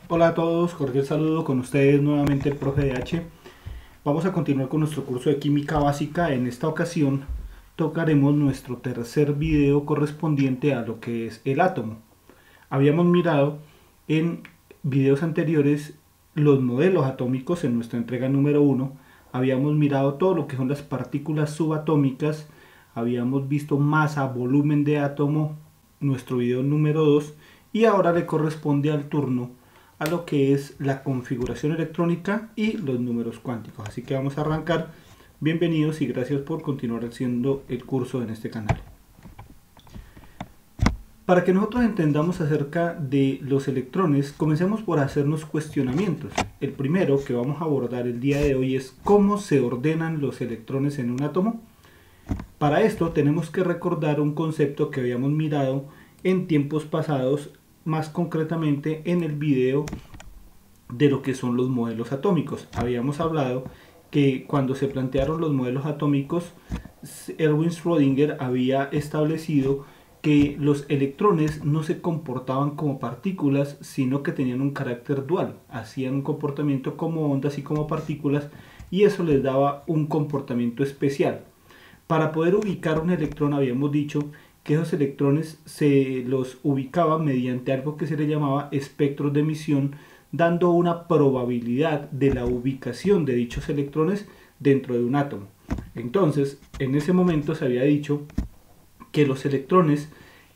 Hola a todos, cordial saludo con ustedes nuevamente el profe H. Vamos a continuar con nuestro curso de química básica. En esta ocasión tocaremos nuestro tercer video correspondiente a lo que es el átomo. Habíamos mirado en videos anteriores los modelos atómicos en nuestra entrega número 1. Habíamos mirado todo lo que son las partículas subatómicas. Habíamos visto masa, volumen de átomo, nuestro video número 2. Y ahora le corresponde al turno a lo que es la configuración electrónica y los números cuánticos. Así que vamos a arrancar. Bienvenidos y gracias por continuar haciendo el curso en este canal. Para que nosotros entendamos acerca de los electrones, comencemos por hacernos cuestionamientos. El primero que vamos a abordar el día de hoy es cómo se ordenan los electrones en un átomo. Para esto tenemos que recordar un concepto que habíamos mirado en tiempos pasados, más concretamente en el video de lo que son los modelos atómicos. Habíamos hablado que cuando se plantearon los modelos atómicos, Erwin Schrödinger había establecido que los electrones no se comportaban como partículas, sino que tenían un carácter dual, hacían un comportamiento como ondas y como partículas, y eso les daba un comportamiento especial. Para poder ubicar un electrón habíamos dicho que esos electrones se los ubicaban mediante algo que se le llamaba espectros de emisión, dando una probabilidad de la ubicación de dichos electrones dentro de un átomo. Entonces, en ese momento se había dicho que los electrones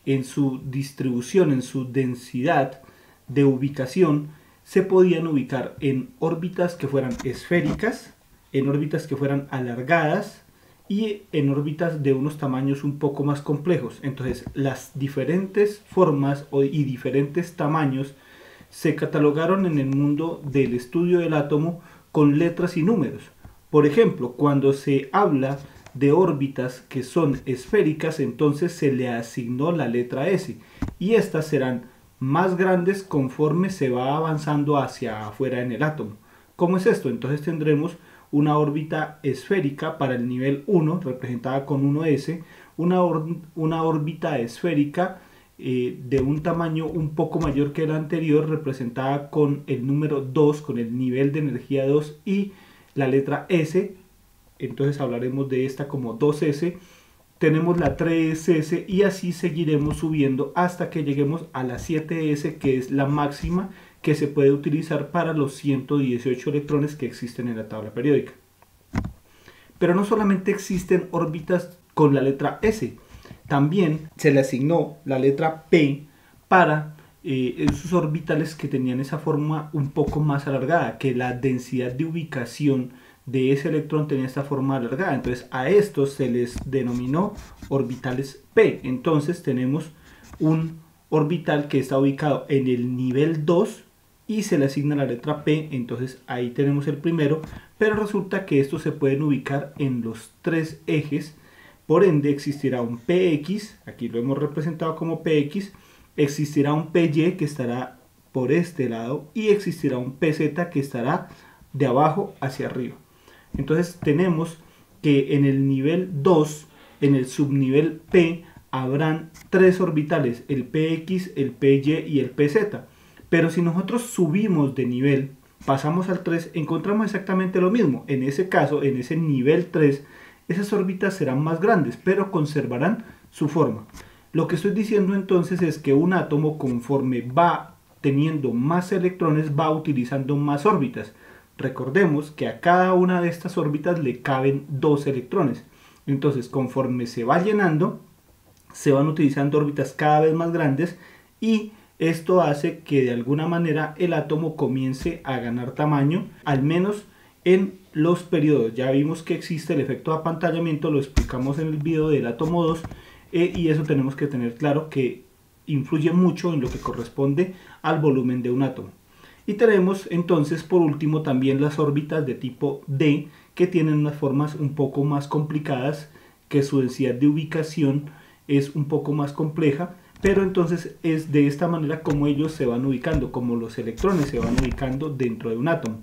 en su distribución, en su densidad de ubicación, se podían ubicar en órbitas que fueran esféricas, en órbitas que fueran alargadas, y en órbitas de unos tamaños un poco más complejos. Entonces las diferentes formas y diferentes tamaños se catalogaron en el mundo del estudio del átomo con letras y números. Por ejemplo, cuando se habla de órbitas que son esféricas, entonces se le asignó la letra S, y estas serán más grandes conforme se va avanzando hacia afuera en el átomo. ¿Cómo es esto? Entonces tendremos una órbita esférica para el nivel 1, representada con 1s, una órbita esférica de un tamaño un poco mayor que la anterior, representada con el número 2, con el nivel de energía 2 y la letra S. Entonces hablaremos de esta como 2s. Tenemos la 3s y así seguiremos subiendo hasta que lleguemos a la 7s, que es la máxima que se puede utilizar para los 118 electrones que existen en la tabla periódica. Pero no solamente existen órbitas con la letra S, también se le asignó la letra P para esos orbitales que tenían esa forma un poco más alargada, que la densidad de ubicación de ese electrón tenía esta forma alargada. Entonces a estos se les denominó orbitales P. Entonces tenemos un orbital que está ubicado en el nivel 2 y se le asigna la letra P, entonces ahí tenemos el primero, pero resulta que estos se pueden ubicar en los tres ejes, por ende existirá un PX, aquí lo hemos representado como PX, existirá un PY que estará por este lado y existirá un PZ que estará de abajo hacia arriba. Entonces tenemos que en el nivel 2, en el subnivel P, habrán tres orbitales, el PX, el PY y el PZ. Pero si nosotros subimos de nivel, pasamos al 3, encontramos exactamente lo mismo. En ese caso, en ese nivel 3, esas órbitas serán más grandes, pero conservarán su forma. Lo que estoy diciendo entonces es que un átomo, conforme va teniendo más electrones, va utilizando más órbitas. Recordemos que a cada una de estas órbitas le caben dos electrones. Entonces, conforme se va llenando, se van utilizando órbitas cada vez más grandes, y esto hace que de alguna manera el átomo comience a ganar tamaño, al menos en los periodos. Ya vimos que existe el efecto de apantallamiento, lo explicamos en el video del átomo 2, y eso tenemos que tener claro que influye mucho en lo que corresponde al volumen de un átomo. Y tenemos entonces por último también las órbitas de tipo D, que tienen unas formas un poco más complicadas, que su densidad de ubicación es un poco más compleja, pero entonces es de esta manera como ellos se van ubicando, como los electrones se van ubicando dentro de un átomo.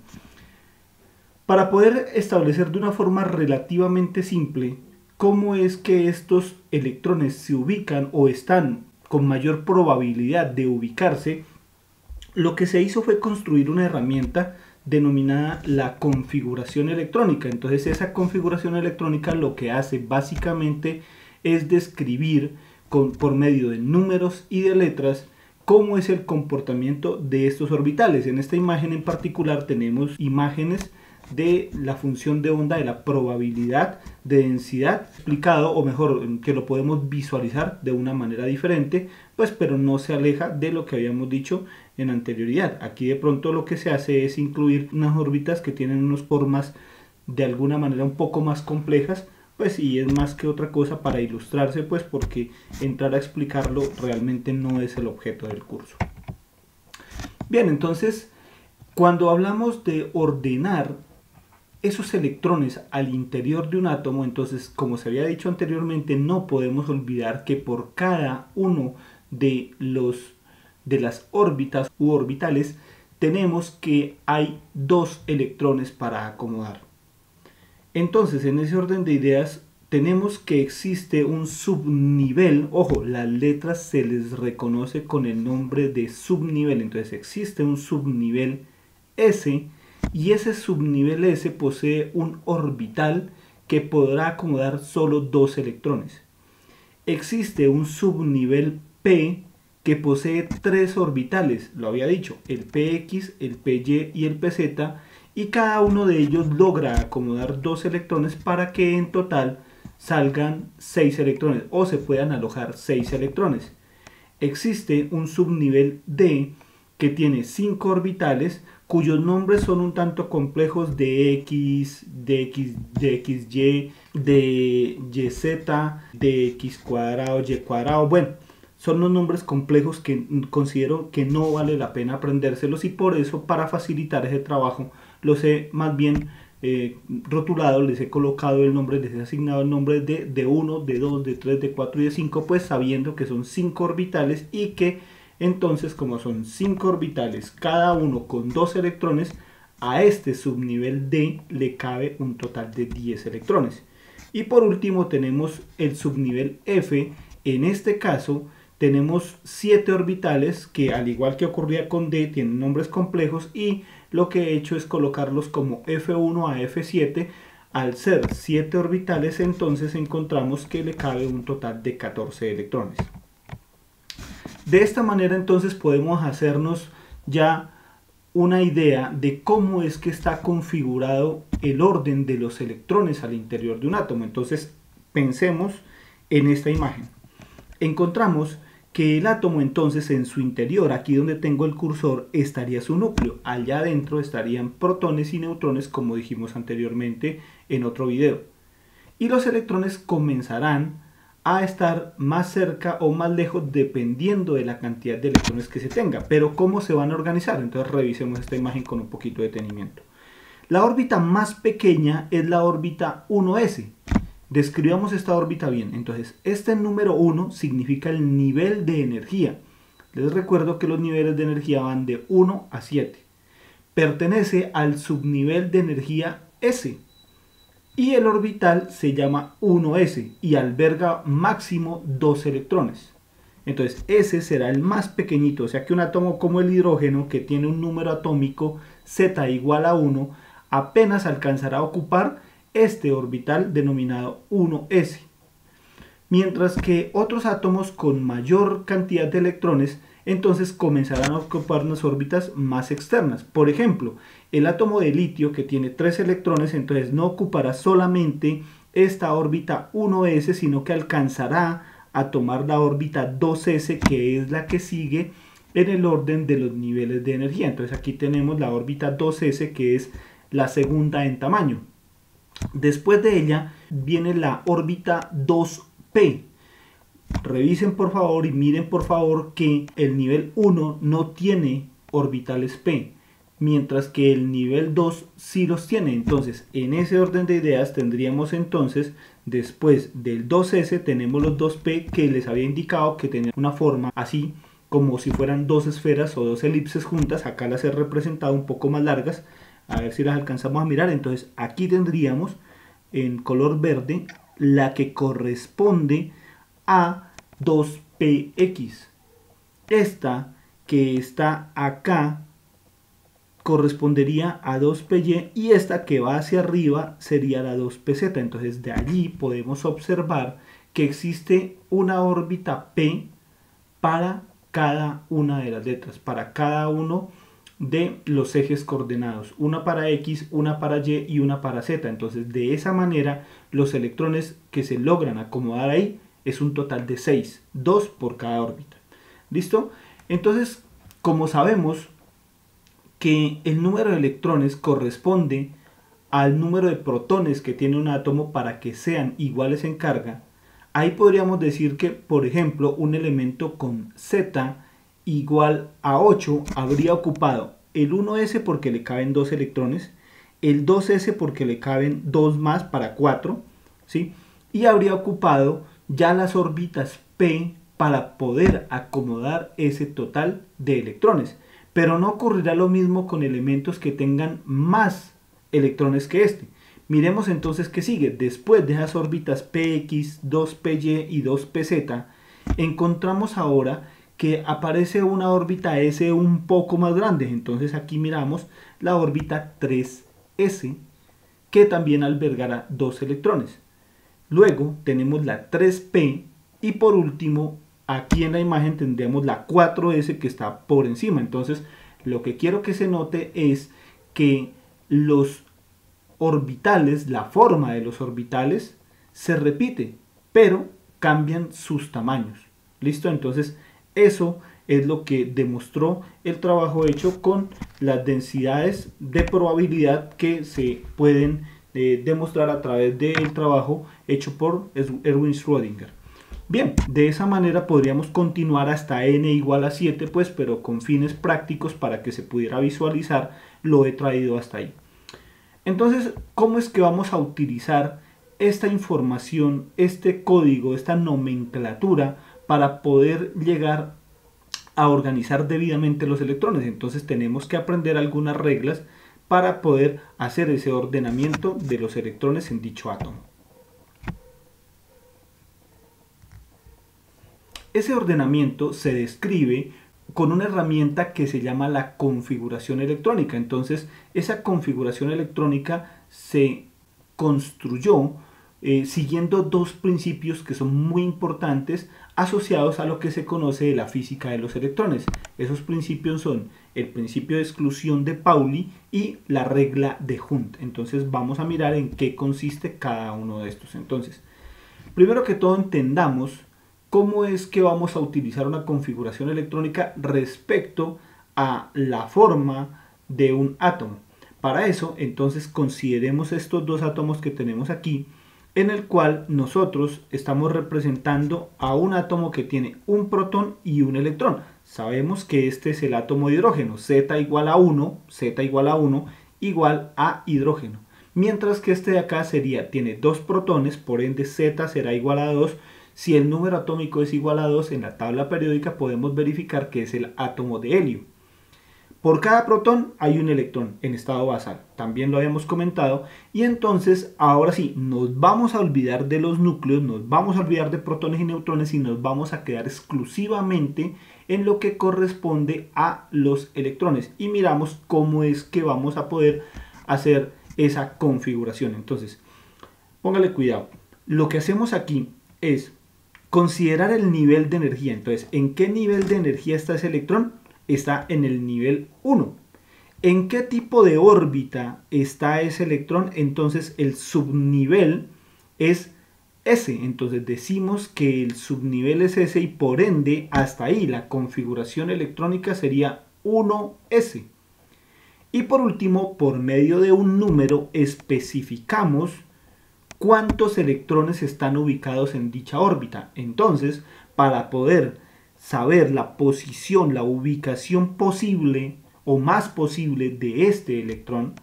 Para poder establecer de una forma relativamente simple cómo es que estos electrones se ubican o están con mayor probabilidad de ubicarse, lo que se hizo fue construir una herramienta denominada la configuración electrónica. Entonces esa configuración electrónica lo que hace básicamente es describir por medio de números y de letras cómo es el comportamiento de estos orbitales. En esta imagen en particular tenemos imágenes de la función de onda de la probabilidad de densidad explicado, o mejor, que lo podemos visualizar de una manera diferente, pues pero no se aleja de lo que habíamos dicho en anterioridad. Aquí de pronto lo que se hace es incluir unas órbitas que tienen unas formas de alguna manera un poco más complejas, pues y es más que otra cosa para ilustrarse, pues porque entrar a explicarlo realmente no es el objeto del curso. Bien, entonces cuando hablamos de ordenar esos electrones al interior de un átomo, entonces como se había dicho anteriormente, no podemos olvidar que por cada uno de las órbitas u orbitales tenemos que hay dos electrones para acomodar. Entonces en ese orden de ideas tenemos que existe un subnivel, ojo, las letras se les reconoce con el nombre de subnivel, entonces existe un subnivel S, y ese subnivel S posee un orbital que podrá acomodar solo dos electrones. Existe un subnivel P que posee tres orbitales, lo había dicho, el PX, el PY y el PZ, y cada uno de ellos logra acomodar dos electrones para que en total salgan 6 electrones o se puedan alojar 6 electrones. Existe un subnivel D que tiene 5 orbitales cuyos nombres son un tanto complejos, de X, de XY, de YZ, de X cuadrado, Y cuadrado. Bueno, son unos nombres complejos que considero que no vale la pena aprendérselos, y por eso, para facilitar ese trabajo, los he más bien rotulado, les he colocado el nombre, les he asignado el nombre de 1, de 2, de 3, de 4 y de 5, pues sabiendo que son 5 orbitales, y que entonces, como son 5 orbitales, cada uno con 2 electrones, a este subnivel D le cabe un total de 10 electrones. Y por último tenemos el subnivel F. En este caso tenemos 7 orbitales que, al igual que ocurría con D, tienen nombres complejos, y lo que he hecho es colocarlos como F1 a F7. Al ser 7 orbitales, entonces encontramos que le cabe un total de 14 electrones. De esta manera entonces podemos hacernos ya una idea de cómo es que está configurado el orden de los electrones al interior de un átomo. Entonces pensemos en esta imagen. Encontramos que el átomo, entonces, en su interior, aquí donde tengo el cursor, estaría su núcleo. Allá adentro estarían protones y neutrones, como dijimos anteriormente en otro video. Y los electrones comenzarán a estar más cerca o más lejos dependiendo de la cantidad de electrones que se tenga. Pero ¿cómo se van a organizar? Entonces revisemos esta imagen con un poquito de detenimiento. La órbita más pequeña es la órbita 1s. Describamos esta órbita bien. Entonces, este número 1 significa el nivel de energía. Les recuerdo que los niveles de energía van de 1 a 7. Pertenece al subnivel de energía S. Y el orbital se llama 1s y alberga máximo 2 electrones. Entonces, ese será el más pequeñito, o sea que un átomo como el hidrógeno, que tiene un número atómico Z igual a 1, apenas alcanzará a ocupar este orbital denominado 1s. Mientras que otros átomos con mayor cantidad de electrones entonces comenzarán a ocupar unas órbitas más externas. Por ejemplo, el átomo de litio, que tiene 3 electrones, entonces no ocupará solamente esta órbita 1s, sino que alcanzará a tomar la órbita 2s, que es la que sigue en el orden de los niveles de energía. Entonces aquí tenemos la órbita 2s, que es la segunda en tamaño. Después de ella viene la órbita 2p. Revisen por favor y miren por favor que el nivel 1 no tiene orbitales p, mientras que el nivel 2 sí los tiene. Entonces, en ese orden de ideas tendríamos entonces, después del 2s tenemos los 2p, que les había indicado que tenían una forma así como si fueran dos esferas o dos elipses juntas. Acá las he representado un poco más largas, a ver si las alcanzamos a mirar. Entonces aquí tendríamos en color verde la que corresponde a 2px. Esta que está acá correspondería a 2PY y esta que va hacia arriba sería la 2PZ. Entonces de allí podemos observar que existe una órbita P para cada una de las letras, para cada uno de los ejes coordenados, una para X, una para Y y una para Z. Entonces de esa manera los electrones que se logran acomodar ahí es un total de 6, 2 por cada órbita. ¿Listo? Entonces, como sabemos que el número de electrones corresponde al número de protones que tiene un átomo para que sean iguales en carga, ahí podríamos decir que, por ejemplo, un elemento con Z igual a 8 habría ocupado el 1s porque le caben 2 electrones, el 2s porque le caben 2 más para 4, ¿sí? Y habría ocupado ya las órbitas P para poder acomodar ese total de electrones. Pero no ocurrirá lo mismo con elementos que tengan más electrones que este. Miremos entonces qué sigue. Después de esas órbitas Px, 2Py y 2Pz, encontramos ahora que aparece una órbita S un poco más grande. Entonces aquí miramos la órbita 3s, que también albergará 2 electrones. Luego tenemos la 3p y por último aquí en la imagen tendremos la 4s que está por encima. Entonces lo que quiero que se note es que los orbitales, la forma de los orbitales se repite, pero cambian sus tamaños. ¿Listo? Entonces eso es lo que demostró el trabajo hecho con las densidades de probabilidad que se pueden demostrar a través del trabajo hecho por Erwin Schrödinger. Bien, de esa manera podríamos continuar hasta n igual a 7, pues, pero con fines prácticos para que se pudiera visualizar, lo he traído hasta ahí. Entonces, ¿cómo es que vamos a utilizar esta información, este código, esta nomenclatura para poder llegar a organizar debidamente los electrones? Entonces tenemos que aprender algunas reglas para poder hacer ese ordenamiento de los electrones en dicho átomo. Ese ordenamiento se describe con una herramienta que se llama la configuración electrónica. Entonces, esa configuración electrónica se construyó siguiendo dos principios que son muy importantes asociados a lo que se conoce de la física de los electrones. Esos principios son el principio de exclusión de Pauli y la regla de Hund. Entonces vamos a mirar en qué consiste cada uno de estos. Entonces, primero que todo entendamos cómo es que vamos a utilizar una configuración electrónica respecto a la forma de un átomo. Para eso, entonces, consideremos estos dos átomos que tenemos aquí, en el cual nosotros estamos representando a un átomo que tiene un protón y un electrón. Sabemos que este es el átomo de hidrógeno, Z igual a 1, igual a hidrógeno. Mientras que este de acá tiene dos protones, por ende Z será igual a 2. Si el número atómico es igual a 2, en la tabla periódica podemos verificar que es el átomo de helio. Por cada protón hay un electrón en estado basal, también lo habíamos comentado, y entonces ahora sí, nos vamos a olvidar de los núcleos, nos vamos a olvidar de protones y neutrones y nos vamos a quedar exclusivamente en lo que corresponde a los electrones. Y miramos cómo es que vamos a poder hacer esa configuración. Entonces, póngale cuidado, lo que hacemos aquí es considerar el nivel de energía. Entonces, ¿en qué nivel de energía está ese electrón? Está en el nivel 1. ¿En qué tipo de órbita está ese electrón? Entonces el subnivel es S. Entonces decimos que el subnivel es S y por ende hasta ahí la configuración electrónica sería 1S. Y por último, por medio de un número especificamos cuántos electrones están ubicados en dicha órbita. Entonces, para poder saber la posición, la ubicación posible o más posible de este electrón,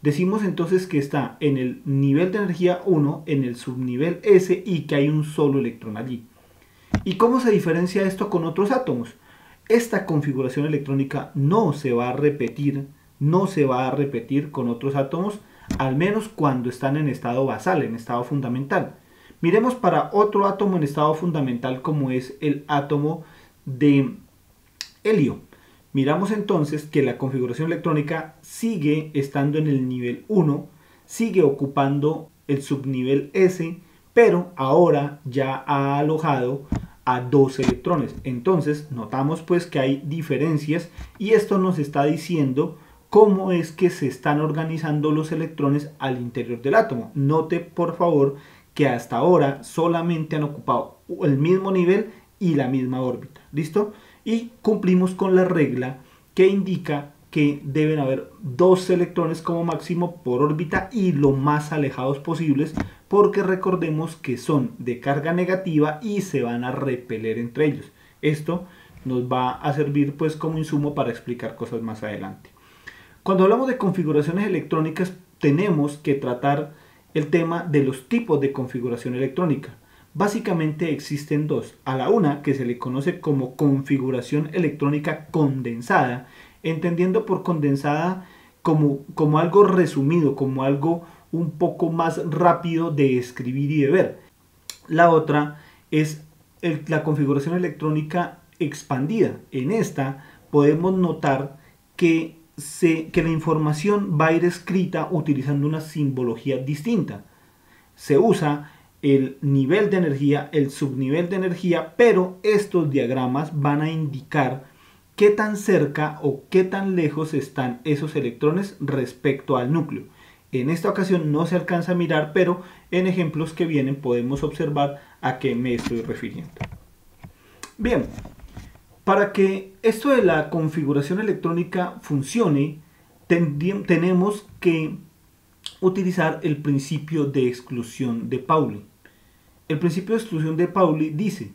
decimos entonces que está en el nivel de energía 1, en el subnivel S y que hay un solo electrón allí. ¿Y cómo se diferencia esto con otros átomos? Esta configuración electrónica no se va a repetir con otros átomos, al menos cuando están en estado basal, en estado fundamental. Miremos para otro átomo en estado fundamental como es el átomo de helio. Miramos entonces que la configuración electrónica sigue estando en el nivel 1, sigue ocupando el subnivel S, pero ahora ya ha alojado a 2 electrones. Entonces notamos pues que hay diferencias y esto nos está diciendo cómo es que se están organizando los electrones al interior del átomo. Note por favor que hasta ahora solamente han ocupado el mismo nivel y la misma órbita. ¿Listo? Y cumplimos con la regla que indica que deben haber 2 electrones como máximo por órbita y lo más alejados posibles, porque recordemos que son de carga negativa y se van a repeler entre ellos. Esto nos va a servir pues como insumo para explicar cosas más adelante. Cuando hablamos de configuraciones electrónicas tenemos que tratar el tema de los tipos de configuración electrónica. Básicamente existen dos. A la una, que se le conoce como configuración electrónica condensada, entendiendo por condensada como algo resumido, como algo un poco más rápido de escribir y de ver. La otra es la configuración electrónica expandida. En esta podemos notar que la información va a ir escrita utilizando una simbología distinta. Se usa el nivel de energía, el subnivel de energía, pero estos diagramas van a indicar qué tan cerca o qué tan lejos están esos electrones respecto al núcleo. En esta ocasión no se alcanza a mirar, pero en ejemplos que vienen podemos observar a qué me estoy refiriendo. Bien, para que esto de la configuración electrónica funcione, tenemos que utilizar el principio de exclusión de Pauli. El principio de exclusión de Pauli dice: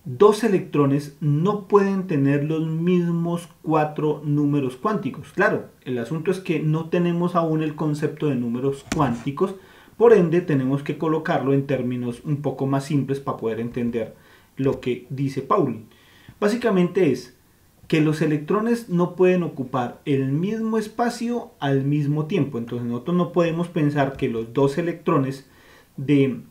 dos electrones no pueden tener los mismos 4 números cuánticos. Claro, el asunto es que no tenemos aún el concepto de números cuánticos, por ende tenemos que colocarlo en términos un poco más simples para poder entender lo que dice Pauli. Básicamente es que los electrones no pueden ocupar el mismo espacio al mismo tiempo. Entonces nosotros no podemos pensar que los dos electrones del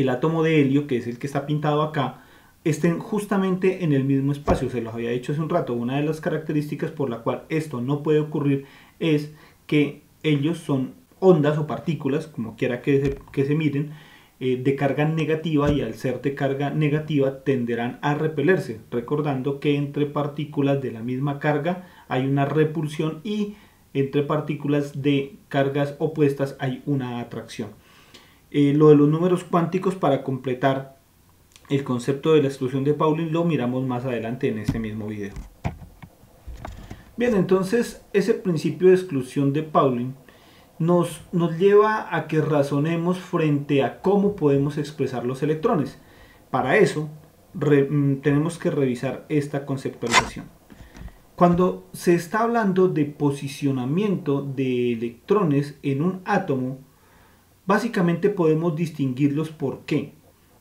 átomo de helio, que es el que está pintado acá, estén justamente en el mismo espacio. Se los había dicho hace un rato. Una de las características por la cual esto no puede ocurrir es que ellos son ondas o partículas, como quiera que se miren, de carga negativa, y al ser de carga negativa tenderán a repelerse, recordando que entre partículas de la misma carga hay una repulsión y entre partículas de cargas opuestas hay una atracción. Lo de los números cuánticos, para completar el concepto de la exclusión de Pauli, lo miramos más adelante en ese mismo video. Bien, entonces ese principio de exclusión de Pauli nos lleva a que razonemos frente a cómo podemos expresar los electrones. Para eso tenemos que revisar esta conceptualización. Cuando se está hablando de posicionamiento de electrones en un átomo, básicamente podemos distinguirlos. ¿Por qué?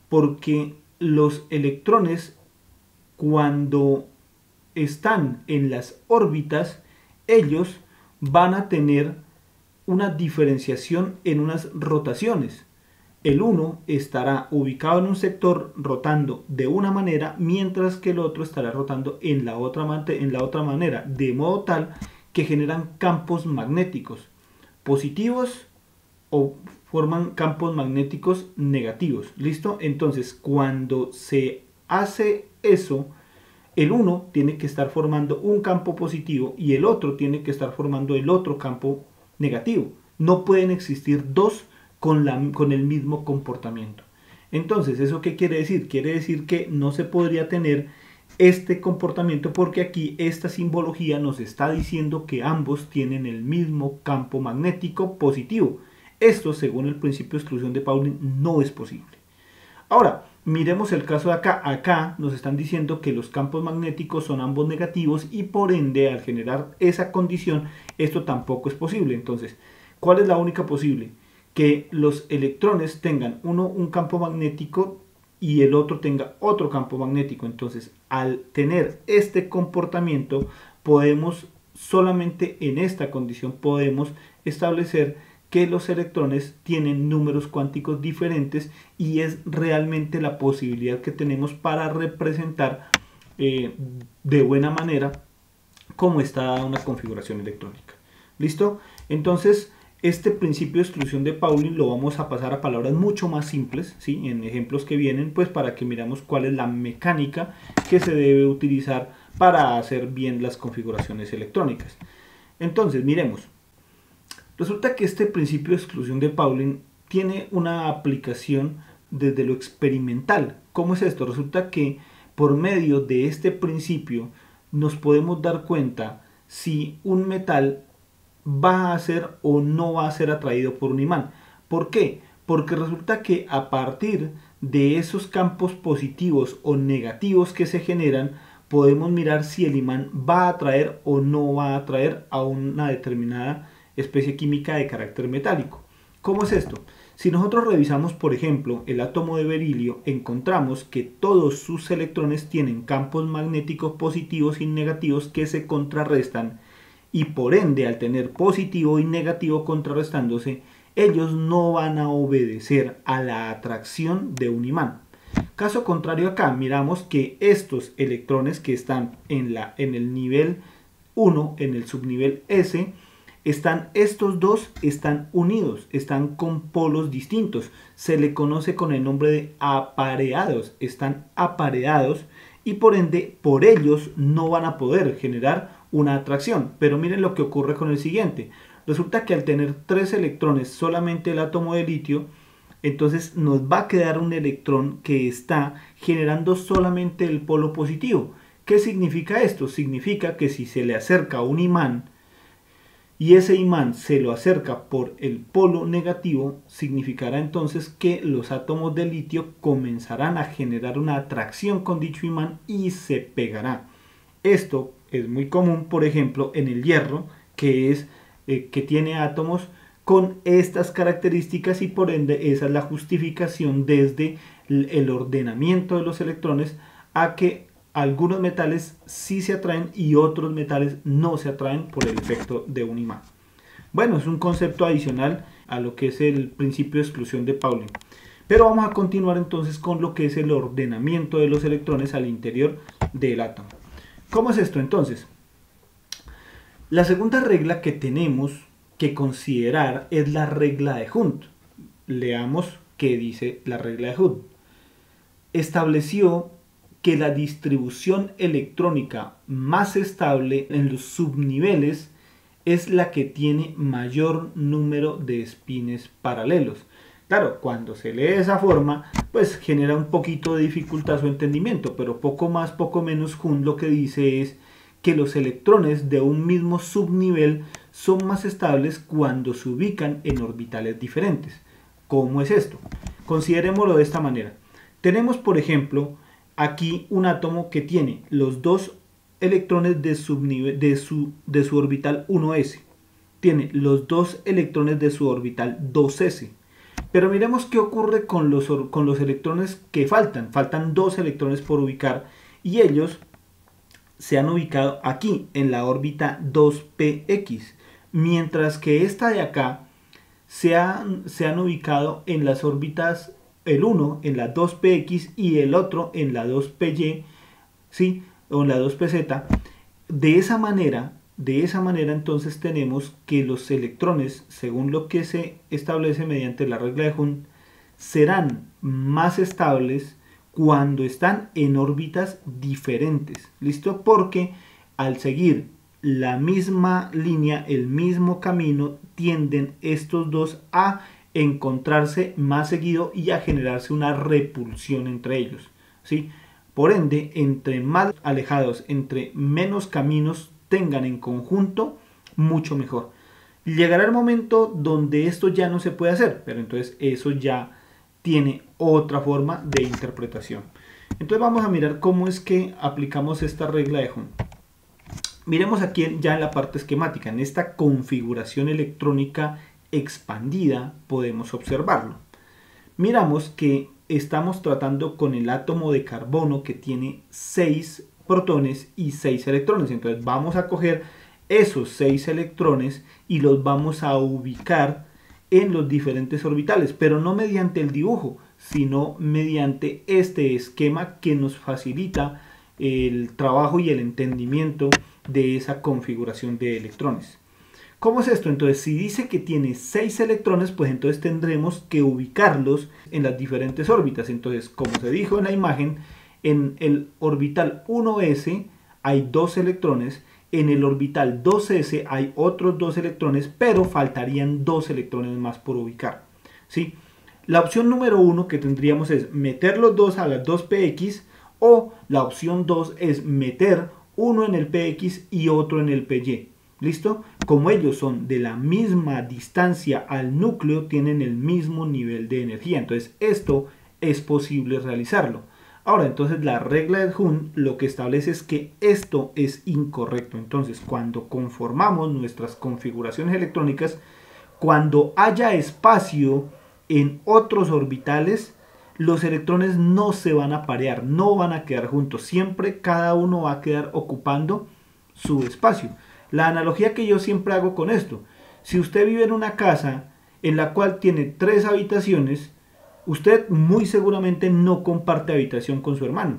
Porque los electrones, cuando están en las órbitas, ellos van a tener una diferenciación en unas rotaciones. El uno estará ubicado en un sector rotando de una manera, mientras que el otro estará rotando en la otra manera, de modo tal que generan campos magnéticos positivos o forman campos magnéticos negativos. ¿Listo? Entonces, cuando se hace eso, el uno tiene que estar formando un campo positivo y el otro tiene que estar formando el otro campo negativo. No pueden existir dos con el mismo comportamiento. Entonces, ¿eso qué quiere decir? Quiere decir que no se podría tener este comportamiento, porque aquí esta simbología nos está diciendo que ambos tienen el mismo campo magnético positivo. Esto, según el principio de exclusión de Pauli, no es posible. Ahora, miremos el caso de acá. Acá nos están diciendo que los campos magnéticos son ambos negativos y por ende, al generar esa condición, esto tampoco es posible. Entonces, ¿cuál es la única posible? Que los electrones tengan uno un campo magnético y el otro tenga otro campo magnético. Entonces, al tener este comportamiento, solamente en esta condición podemos establecer que los electrones tienen números cuánticos diferentes, y es realmente la posibilidad que tenemos para representar de buena manera cómo está una configuración electrónica. ¿Listo? Entonces, este principio de exclusión de Pauling lo vamos a pasar a palabras mucho más simples, ¿sí? En ejemplos que vienen, pues para que miramos cuál es la mecánica que se debe utilizar para hacer bien las configuraciones electrónicas. Entonces, miremos. Resulta que este principio de exclusión de Pauling tiene una aplicación desde lo experimental. ¿Cómo es esto? Resulta que por medio de este principio nos podemos dar cuenta si un metal va a ser o no va a ser atraído por un imán. ¿Por qué? Porque resulta que a partir de esos campos positivos o negativos que se generan, podemos mirar si el imán va a atraer o no va a atraer a una determinada especie química de carácter metálico. ¿Cómo es esto? Si nosotros revisamos, por ejemplo, el átomo de berilio, encontramos que todos sus electrones tienen campos magnéticos positivos y negativos que se contrarrestan, y por ende, al tener positivo y negativo contrarrestándose, ellos no van a obedecer a la atracción de un imán. Caso contrario acá, miramos que estos electrones que están en el nivel 1, en el subnivel S, estos dos están unidos, están con polos distintos. Se le conoce con el nombre de apareados, están apareados y por ende, por ellos no van a poder generar una atracción. Pero miren lo que ocurre con el siguiente. Resulta que al tener 3 electrones solamente el átomo de litio, entonces nos va a quedar un electrón que está generando solamente el polo positivo. ¿Qué significa esto? Significa que si se le acerca un imán y ese imán se lo acerca por el polo negativo, significará entonces que los átomos de litio comenzarán a generar una atracción con dicho imán y se pegará. Esto es muy común, por ejemplo, en el hierro, que tiene átomos con estas características y por ende esa es la justificación desde el ordenamiento de los electrones a que algunos metales sí se atraen y otros metales no se atraen por el efecto de un imán. Bueno, es un concepto adicional a lo que es el principio de exclusión de Pauling. Pero vamos a continuar entonces con lo que es el ordenamiento de los electrones al interior del átomo. ¿Cómo es esto entonces? La segunda regla que tenemos que considerar es la regla de Hund. Leamos qué dice la regla de Hund. Estableció que la distribución electrónica más estable en los subniveles es la que tiene mayor número de espines paralelos. Claro, cuando se lee de esa forma, pues genera un poquito de dificultad su entendimiento, pero poco más, poco menos, Hund lo que dice es que los electrones de un mismo subnivel son más estables cuando se ubican en orbitales diferentes. ¿Cómo es esto? Considerémoslo de esta manera. Tenemos, por ejemplo, aquí un átomo que tiene los dos electrones de su orbital 1s. Tiene los dos electrones de su orbital 2s. Pero miremos qué ocurre con los electrones que faltan. Faltan 2 electrones por ubicar y ellos se han ubicado aquí en la órbita 2px. Mientras que esta de acá se han ubicado en las órbitas, el uno en la 2px y el otro en la 2py, ¿sí? O en la 2pz. De esa manera entonces tenemos que los electrones, según lo que se establece mediante la regla de Hund, serán más estables cuando están en órbitas diferentes. ¿Listo? Porque al seguir la misma línea, el mismo camino, tienden estos dos a encontrarse más seguido y a generarse una repulsión entre ellos, ¿sí? Por ende, entre más alejados, entre menos caminos tengan en conjunto, mucho mejor. Llegará el momento donde esto ya no se puede hacer, pero entonces eso ya tiene otra forma de interpretación. Entonces vamos a mirar cómo es que aplicamos esta regla de Hund. Miremos aquí ya en la parte esquemática, en esta configuración electrónica expandida podemos observarlo. Miramos que estamos tratando con el átomo de carbono que tiene 6 protones y 6 electrones. Entonces vamos a coger esos 6 electrones y los vamos a ubicar en los diferentes orbitales, pero no mediante el dibujo, sino mediante este esquema que nos facilita el trabajo y el entendimiento de esa configuración de electrones. ¿Cómo es esto? Entonces, si dice que tiene 6 electrones, pues entonces tendremos que ubicarlos en las diferentes órbitas. Entonces, como se dijo en la imagen, en el orbital 1s hay 2 electrones, en el orbital 2s hay otros 2 electrones, pero faltarían 2 electrones más por ubicar, ¿sí? La opción número 1 que tendríamos es meter los dos a las 2px, o la opción 2 es meter uno en el px y otro en el py. ¿Listo? Como ellos son de la misma distancia al núcleo, tienen el mismo nivel de energía. Entonces, esto es posible realizarlo. Ahora, entonces, la regla de Hund lo que establece es que esto es incorrecto. Entonces, cuando conformamos nuestras configuraciones electrónicas, cuando haya espacio en otros orbitales, los electrones no se van a parear, no van a quedar juntos. Siempre cada uno va a quedar ocupando su espacio. La analogía que yo siempre hago con esto: si usted vive en una casa en la cual tiene 3 habitaciones, usted muy seguramente no comparte habitación con su hermano.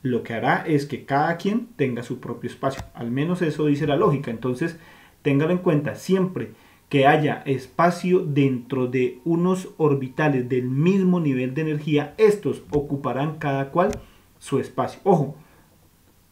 Lo que hará es que cada quien tenga su propio espacio. Al menos eso dice la lógica. Entonces, téngalo en cuenta, siempre que haya espacio dentro de unos orbitales del mismo nivel de energía, estos ocuparán cada cual su espacio. Ojo,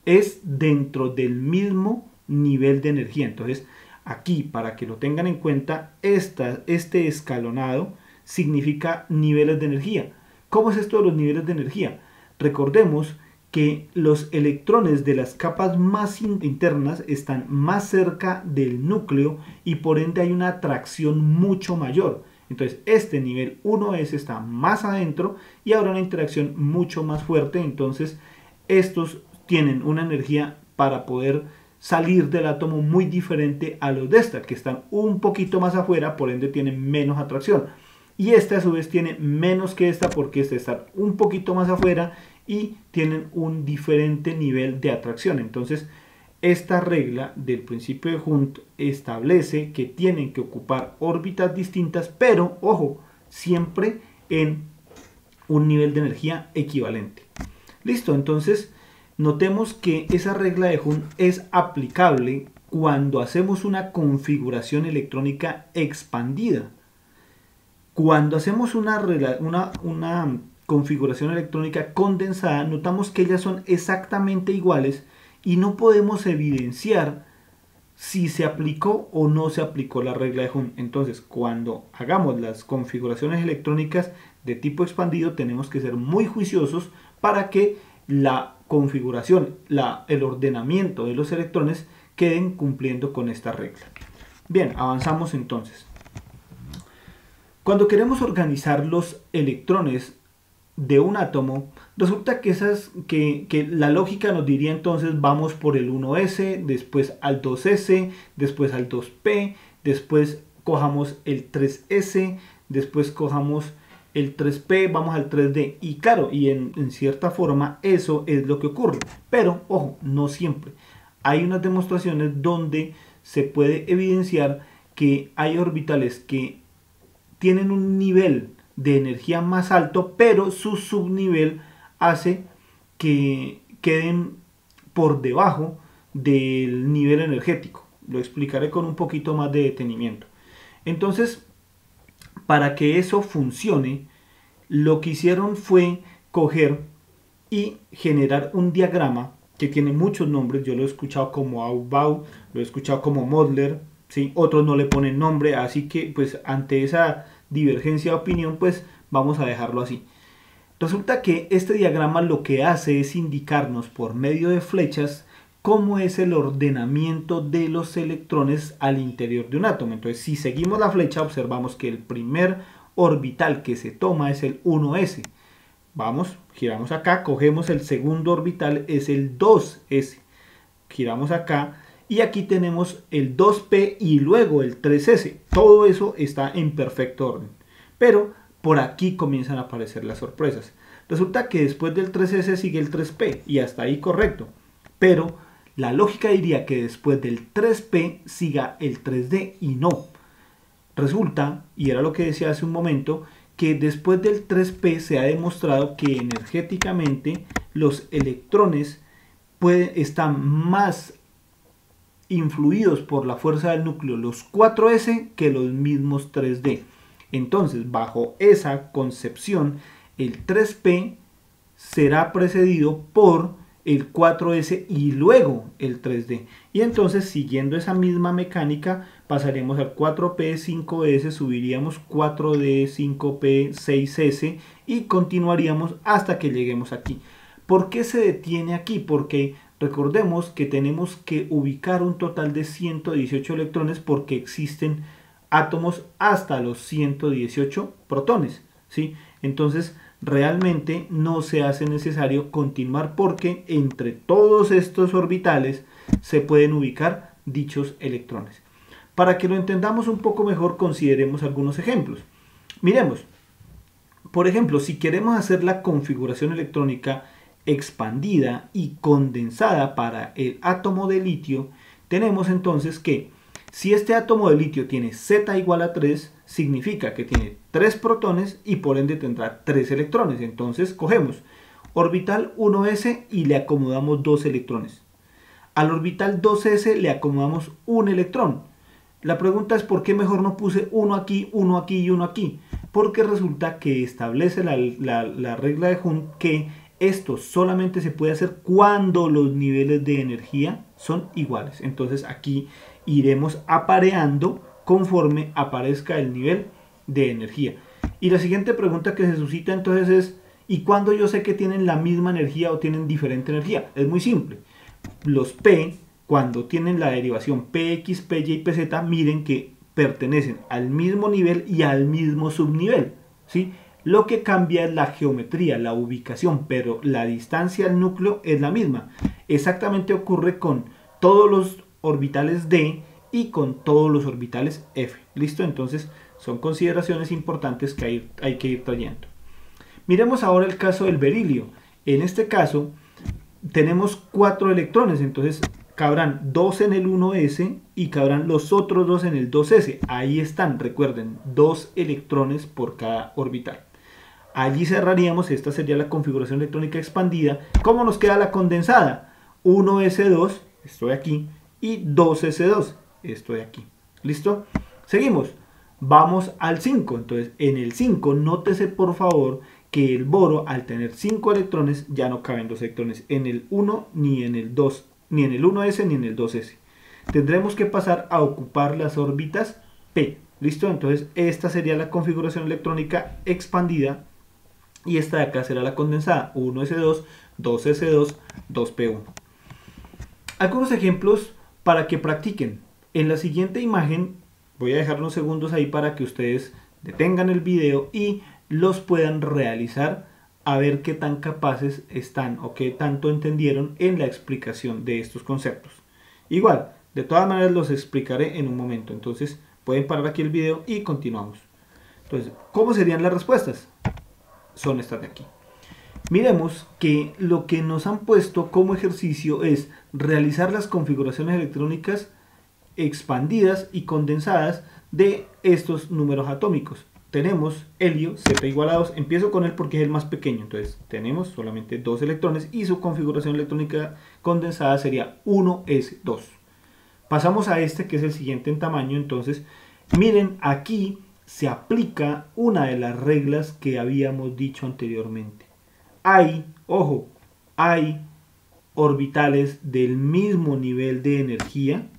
es dentro del mismo nivel de energía. Entonces, aquí, para que lo tengan en cuenta, este escalonado significa niveles de energía. ¿Cómo es esto de los niveles de energía? Recordemos que los electrones de las capas más internas están más cerca del núcleo y por ende hay una atracción mucho mayor. Entonces, este nivel 1s está más adentro y habrá una interacción mucho más fuerte. Entonces, estos tienen una energía para poder salir del átomo muy diferente a los de esta, que están un poquito más afuera, por ende tienen menos atracción. Y esta a su vez tiene menos que esta, porque esta está un poquito más afuera y tienen un diferente nivel de atracción. Entonces, esta regla del principio de Hund establece que tienen que ocupar órbitas distintas, pero, ojo, siempre en un nivel de energía equivalente. Listo, entonces notemos que esa regla de Hund es aplicable cuando hacemos una configuración electrónica expandida. Cuando hacemos una configuración electrónica condensada, notamos que ellas son exactamente iguales y no podemos evidenciar si se aplicó o no se aplicó la regla de Hund. Entonces, cuando hagamos las configuraciones electrónicas de tipo expandido, tenemos que ser muy juiciosos para que la configuración, el ordenamiento de los electrones queden cumpliendo con esta regla. Bien, avanzamos entonces. Cuando queremos organizar los electrones de un átomo, resulta que la lógica nos diría entonces vamos por el 1s, después al 2s, después al 2p, después cojamos el 3s, después cojamos el 3p, vamos al 3d. Y claro, y en cierta forma eso es lo que ocurre. Pero, ojo, no siempre. Hay unas demostraciones donde se puede evidenciar que hay orbitales que tienen un nivel de energía más alto, pero su subnivel hace que queden por debajo del nivel energético. Lo explicaré con un poquito más de detenimiento. Entonces, para que eso funcione, lo que hicieron fue coger y generar un diagrama que tiene muchos nombres. Yo lo he escuchado como Aufbau, lo he escuchado como Modler, ¿sí? Otros no le ponen nombre, así que pues ante esa divergencia de opinión, pues vamos a dejarlo así. Resulta que este diagrama lo que hace es indicarnos por medio de flechas cómo es el ordenamiento de los electrones al interior de un átomo. Entonces, si seguimos la flecha, observamos que el primer orbital que se toma es el 1s. Vamos, giramos acá, cogemos el segundo orbital, es el 2s. Giramos acá y aquí tenemos el 2p y luego el 3s. Todo eso está en perfecto orden. Pero por aquí comienzan a aparecer las sorpresas. Resulta que después del 3s sigue el 3p y hasta ahí correcto. Pero la lógica diría que después del 3p siga el 3d y no. Resulta, y era lo que decía hace un momento, que después del 3p se ha demostrado que energéticamente los electrones están más influidos por la fuerza del núcleo los 4s que los mismos 3d. Entonces, bajo esa concepción, el 3p será precedido por el 4s y luego el 3d. Y entonces, siguiendo esa misma mecánica, pasaremos al 4p, 5s, subiríamos 4d, 5p, 6s y continuaríamos hasta que lleguemos aquí. ¿Por qué se detiene aquí? Porque recordemos que tenemos que ubicar un total de 118 electrones porque existen átomos hasta los 118 protones, ¿sí? Entonces, realmente no se hace necesario continuar porque entre todos estos orbitales se pueden ubicar dichos electrones. Para que lo entendamos un poco mejor, consideremos algunos ejemplos. Miremos, por ejemplo, si queremos hacer la configuración electrónica expandida y condensada para el átomo de litio, tenemos entonces que si este átomo de litio tiene Z igual a 3, significa que tiene 3 protones y por ende tendrá 3 electrones. Entonces cogemos orbital 1s y le acomodamos 2 electrones. Al orbital 2s le acomodamos un electrón. La pregunta es ¿por qué mejor no puse uno aquí y uno aquí? Porque resulta que establece la regla de Hund que esto solamente se puede hacer cuando los niveles de energía son iguales. Entonces aquí iremos apareando conforme aparezca el nivel de energía. Y la siguiente pregunta que se suscita entonces es ¿y cuándo yo sé que tienen la misma energía o tienen diferente energía? Es muy simple. Los P, cuando tienen la derivación Px, Py y Pz, miren que pertenecen al mismo nivel y al mismo subnivel, ¿sí? Lo que cambia es la geometría, la ubicación, pero la distancia al núcleo es la misma. Exactamente ocurre con todos los orbitales D y con todos los orbitales F. ¿Listo? Entonces son consideraciones importantes que hay que ir trayendo. Miremos ahora el caso del berilio. En este caso tenemos 4 electrones, entonces cabrán 2 en el 1s y cabrán los otros 2 en el 2s. Ahí están, recuerden, 2 electrones por cada orbital. Allí cerraríamos, esta sería la configuración electrónica expandida. ¿Cómo nos queda la condensada? 1s2, estoy aquí, y 2s2, estoy aquí. ¿Listo? Seguimos. Vamos al 5. Entonces, en el 5, nótese por favor que el boro, al tener 5 electrones, ya no caben 2 electrones en el 1 ni en el 2, ni en el 1s ni en el 2s. Tendremos que pasar a ocupar las órbitas p. ¿Listo? Entonces, esta sería la configuración electrónica expandida. Y esta de acá será la condensada, 1s2, 2s2, 2p1. Algunos ejemplos para que practiquen. En la siguiente imagen, voy a dejar unos segundos ahí para que ustedes detengan el video y los puedan realizar a ver qué tan capaces están o qué tanto entendieron en la explicación de estos conceptos. Igual, de todas maneras los explicaré en un momento, entonces pueden parar aquí el video y continuamos. Entonces, ¿cómo serían las respuestas? Son estas de aquí. Miremos que lo que nos han puesto como ejercicio es realizar las configuraciones electrónicas expandidas y condensadas de estos números atómicos. Tenemos helio, Z igual a 2, empiezo con él porque es el más pequeño, entonces tenemos solamente 2 electrones y su configuración electrónica condensada sería 1s2. Pasamos a este que es el siguiente en tamaño, entonces miren aquí se aplica una de las reglas que habíamos dicho anteriormente. Hay, ojo, hay orbitales del mismo nivel de energía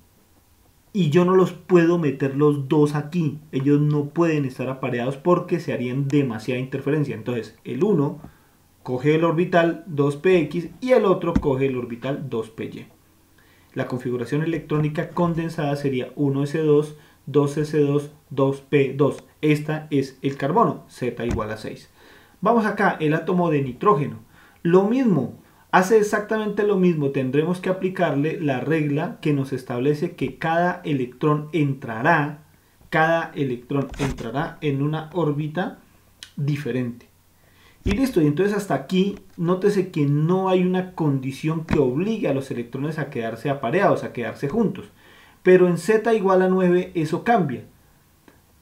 y yo no los puedo meter los dos aquí. Ellos no pueden estar apareados porque se harían demasiada interferencia. Entonces, el uno coge el orbital 2px y el otro coge el orbital 2py. La configuración electrónica condensada sería 1s2, 2s2, 2p2. Esta es el carbono, Z igual a 6. Vamos acá, el átomo de nitrógeno. Lo mismo, hace exactamente lo mismo. Tendremos que aplicarle la regla que nos establece que cada electrón entrará en una órbita diferente. Y listo, y entonces hasta aquí, nótese que no hay una condición que obligue a los electrones a quedarse apareados, a quedarse juntos. Pero en Z igual a 9 eso cambia.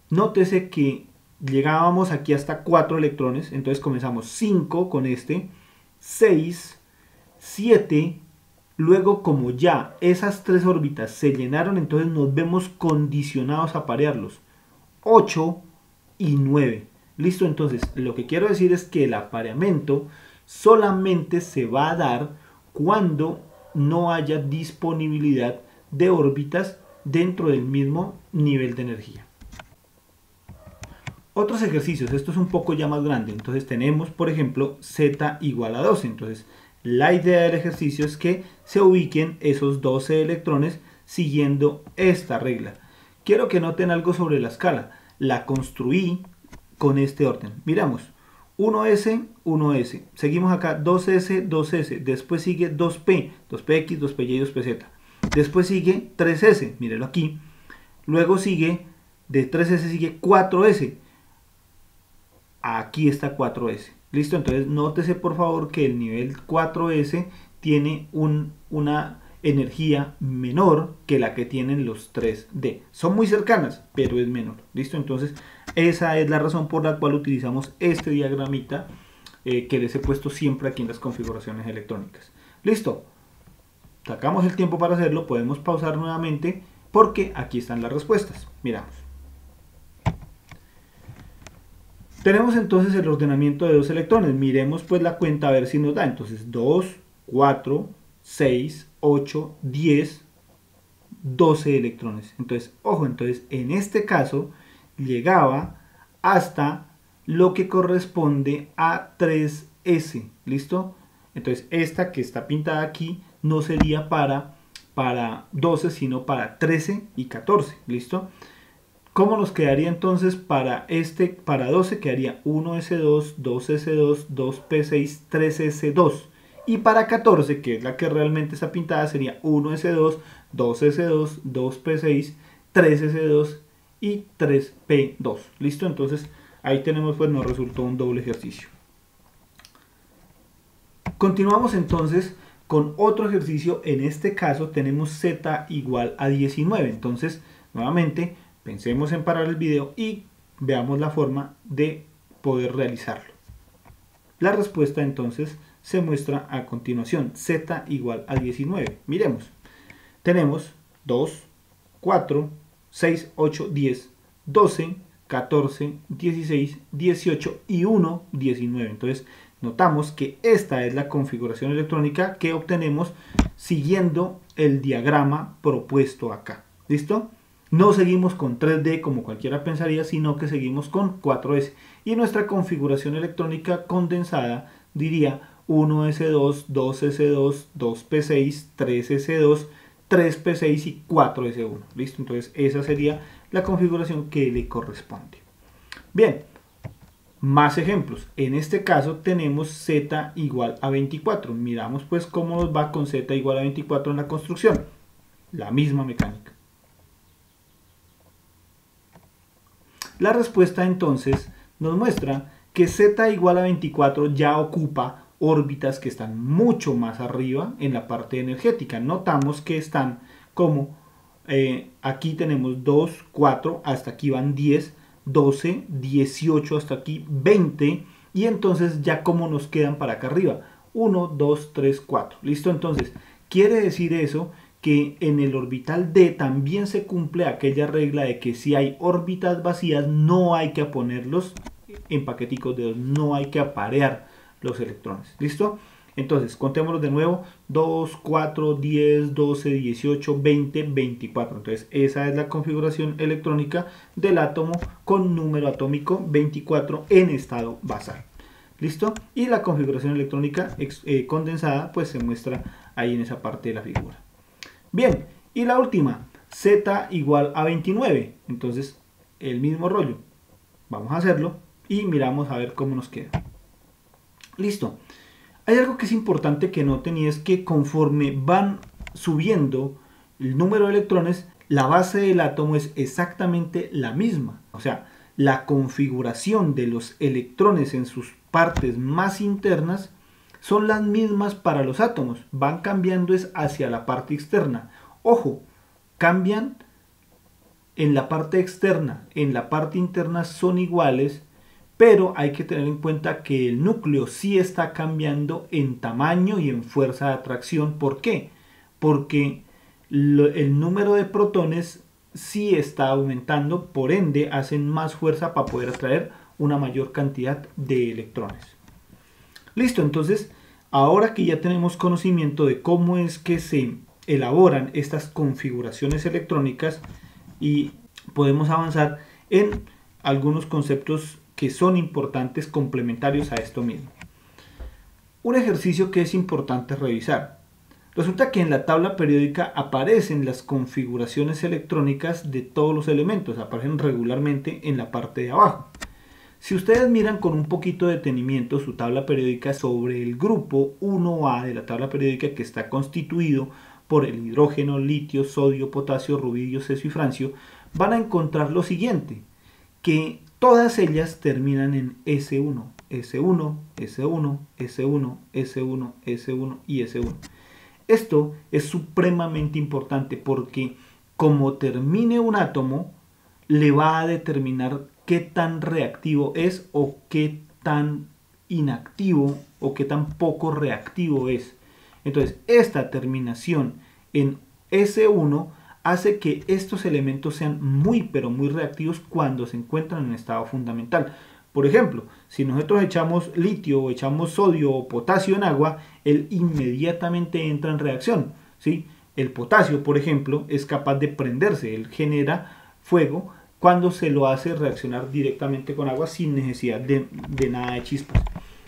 Nótese que llegábamos aquí hasta 4 electrones, entonces comenzamos 5 con este, 6, 7, Luego, como ya esas tres órbitas se llenaron, entonces nos vemos condicionados a parearlos. 8 y 9. Listo, entonces lo que quiero decir es que el apareamiento solamente se va a dar cuando no haya disponibilidad de órbitas dentro del mismo nivel de energía. Otros ejercicios, esto es un poco ya más grande, entonces tenemos por ejemplo Z igual a 12, entonces la idea del ejercicio es que se ubiquen esos 12 electrones siguiendo esta regla. Quiero que noten algo sobre la escala, la construí con este orden. Miramos, 1S, 1S, seguimos acá 2S, 2S, después sigue 2P, 2PX, 2PY, 2PZ, después sigue 3S, mírenlo aquí, luego sigue, de 3S sigue 4S, aquí está 4S, listo, entonces nótese por favor que el nivel 4S tiene una energía menor que la que tienen los 3D. Son muy cercanas, pero es menor. ¿Listo? Entonces, esa es la razón por la cual utilizamos este diagramita que les he puesto siempre aquí en las configuraciones electrónicas. ¿Listo? Sacamos el tiempo para hacerlo, podemos pausar nuevamente porque aquí están las respuestas. Miramos. Tenemos entonces el ordenamiento de dos electrones. Miremos pues la cuenta a ver si nos da. Entonces 2, 4, 6, 8, 10, 12 electrones. Entonces, ojo, entonces en este caso llegaba hasta lo que corresponde a 3S. ¿Listo? Entonces esta que está pintada aquí no sería para 12, sino para 13 y 14. ¿Listo? ¿Cómo nos quedaría entonces para 12? Quedaría 1S2, 2S2, 2P6, 3S2. Y para 14, que es la que realmente está pintada, sería 1S2, 2S2, 2P6, 3S2 y 3P2. ¿Listo? Entonces ahí tenemos, pues nos resultó un doble ejercicio. Continuamos entonces con otro ejercicio. En este caso tenemos Z igual a 19. Entonces, nuevamente, pensemos en parar el video y veamos la forma de poder realizarlo. La respuesta entonces se muestra a continuación. Z igual a 19. Miremos. Tenemos 2, 4, 6, 8, 10, 12, 14, 16, 18 y 1, 19. Entonces notamos que esta es la configuración electrónica que obtenemos siguiendo el diagrama propuesto acá. ¿Listo? No seguimos con 3D como cualquiera pensaría, sino que seguimos con 4S. Y nuestra configuración electrónica condensada diría 1S2, 2S2, 2P6, 3S2, 3P6 y 4S1. ¿Listo? Entonces esa sería la configuración que le corresponde. Bien, más ejemplos. En este caso tenemos Z igual a 24. Miramos pues cómo nos va con Z igual a 24 en la construcción. La misma mecánica. La respuesta entonces nos muestra que Z igual a 24 ya ocupa órbitas que están mucho más arriba en la parte energética. Notamos que están como aquí tenemos 2, 4, hasta aquí van 10, 12, 18, hasta aquí 20 y entonces ya como nos quedan para acá arriba 1, 2, 3, 4. ¿Listo? Entonces quiere decir eso que en el orbital D también se cumple aquella regla de que si hay órbitas vacías no hay que ponerlos en paqueticos de 2, no hay que aparear los electrones. ¿Listo? Entonces, contémoslos de nuevo, 2, 4, 10, 12, 18, 20, 24. Entonces, esa es la configuración electrónica del átomo con número atómico 24 en estado basal. ¿Listo? Y la configuración electrónica condensada, pues se muestra ahí en esa parte de la figura. Bien, y la última, Z igual a 29. Entonces, el mismo rollo. Vamos a hacerlo y miramos a ver cómo nos queda. Listo. Hay algo que es importante que noten y es que conforme van subiendo el número de electrones, la base del átomo es exactamente la misma. O sea, la configuración de los electrones en sus partes más internas son las mismas para los átomos. Van cambiando es hacia la parte externa. Ojo, cambian en la parte externa, en la parte interna son iguales, pero hay que tener en cuenta que el núcleo sí está cambiando en tamaño y en fuerza de atracción. ¿Por qué? porque el número de protones sí está aumentando, por ende hacen más fuerza para poder atraer una mayor cantidad de electrones. Listo, entonces ahora que ya tenemos conocimiento de cómo es que se elaboran estas configuraciones electrónicas, y podemos avanzar en algunos conceptos que son importantes complementarios a esto mismo. Un ejercicio que es importante revisar. Resulta que en la tabla periódica aparecen las configuraciones electrónicas de todos los elementos, aparecen regularmente en la parte de abajo. Si ustedes miran con un poquito de detenimiento su tabla periódica sobre el grupo 1A de la tabla periódica, que está constituido por el hidrógeno, litio, sodio, potasio, rubidio, cesio y francio, van a encontrar lo siguiente, que todas ellas terminan en S1, S1, S1, S1, S1, S1 y S1. Esto es supremamente importante porque como termine un átomo, le va a determinar qué tan reactivo es o qué tan inactivo o qué tan poco reactivo es. Entonces, esta terminación en S1 hace que estos elementos sean muy pero muy reactivos cuando se encuentran en estado fundamental. Por ejemplo, si nosotros echamos litio o echamos sodio o potasio en agua, él inmediatamente entra en reacción, ¿sí? El potasio, por ejemplo, es capaz de prenderse, él genera fuego cuando se lo hace reaccionar directamente con agua sin necesidad de nada de chispas.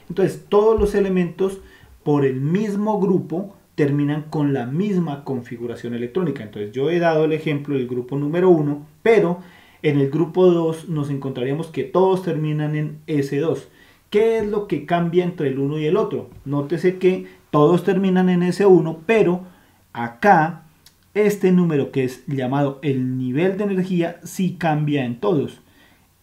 Entonces, todos los elementos por el mismo grupo terminan con la misma configuración electrónica. Entonces, yo he dado el ejemplo del grupo número 1, pero en el grupo 2 nos encontraríamos que todos terminan en S2. ¿Qué es lo que cambia entre el uno y el otro? Nótese que todos terminan en S1, pero acá este número que es llamado el nivel de energía sí cambia en todos.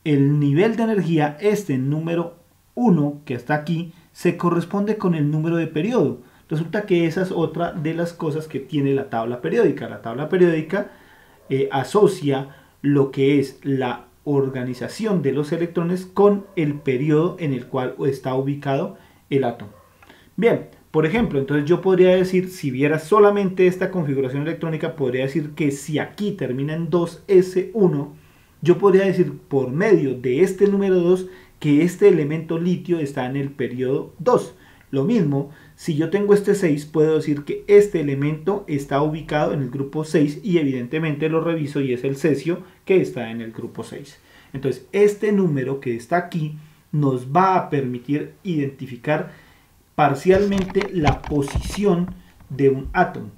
El nivel de energía, este número 1 que está aquí, se corresponde con el número de periodo. Resulta que esa es otra de las cosas que tiene la tabla periódica. La tabla periódica asocia lo que es la organización de los electrones con el periodo en el cual está ubicado el átomo. Bien, por ejemplo, entonces yo podría decir, si viera solamente esta configuración electrónica, podría decir que si aquí termina en 2S1, yo podría decir por medio de este número 2 que este elemento litio está en el periodo 2. Lo mismo, si yo tengo este 6, puedo decir que este elemento está ubicado en el grupo 6 y evidentemente lo reviso y es el cesio que está en el grupo 6. Entonces, este número que está aquí nos va a permitir identificar parcialmente la posición de un átomo.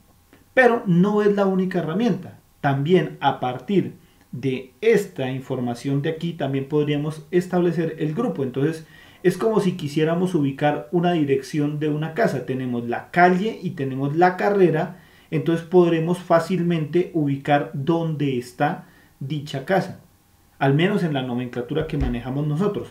Pero no es la única herramienta. También a partir de esta información de aquí también podríamos establecer el grupo. Entonces, es como si quisiéramos ubicar una dirección de una casa. Tenemos la calle y tenemos la carrera. Entonces podremos fácilmente ubicar dónde está dicha casa. Al menos en la nomenclatura que manejamos nosotros.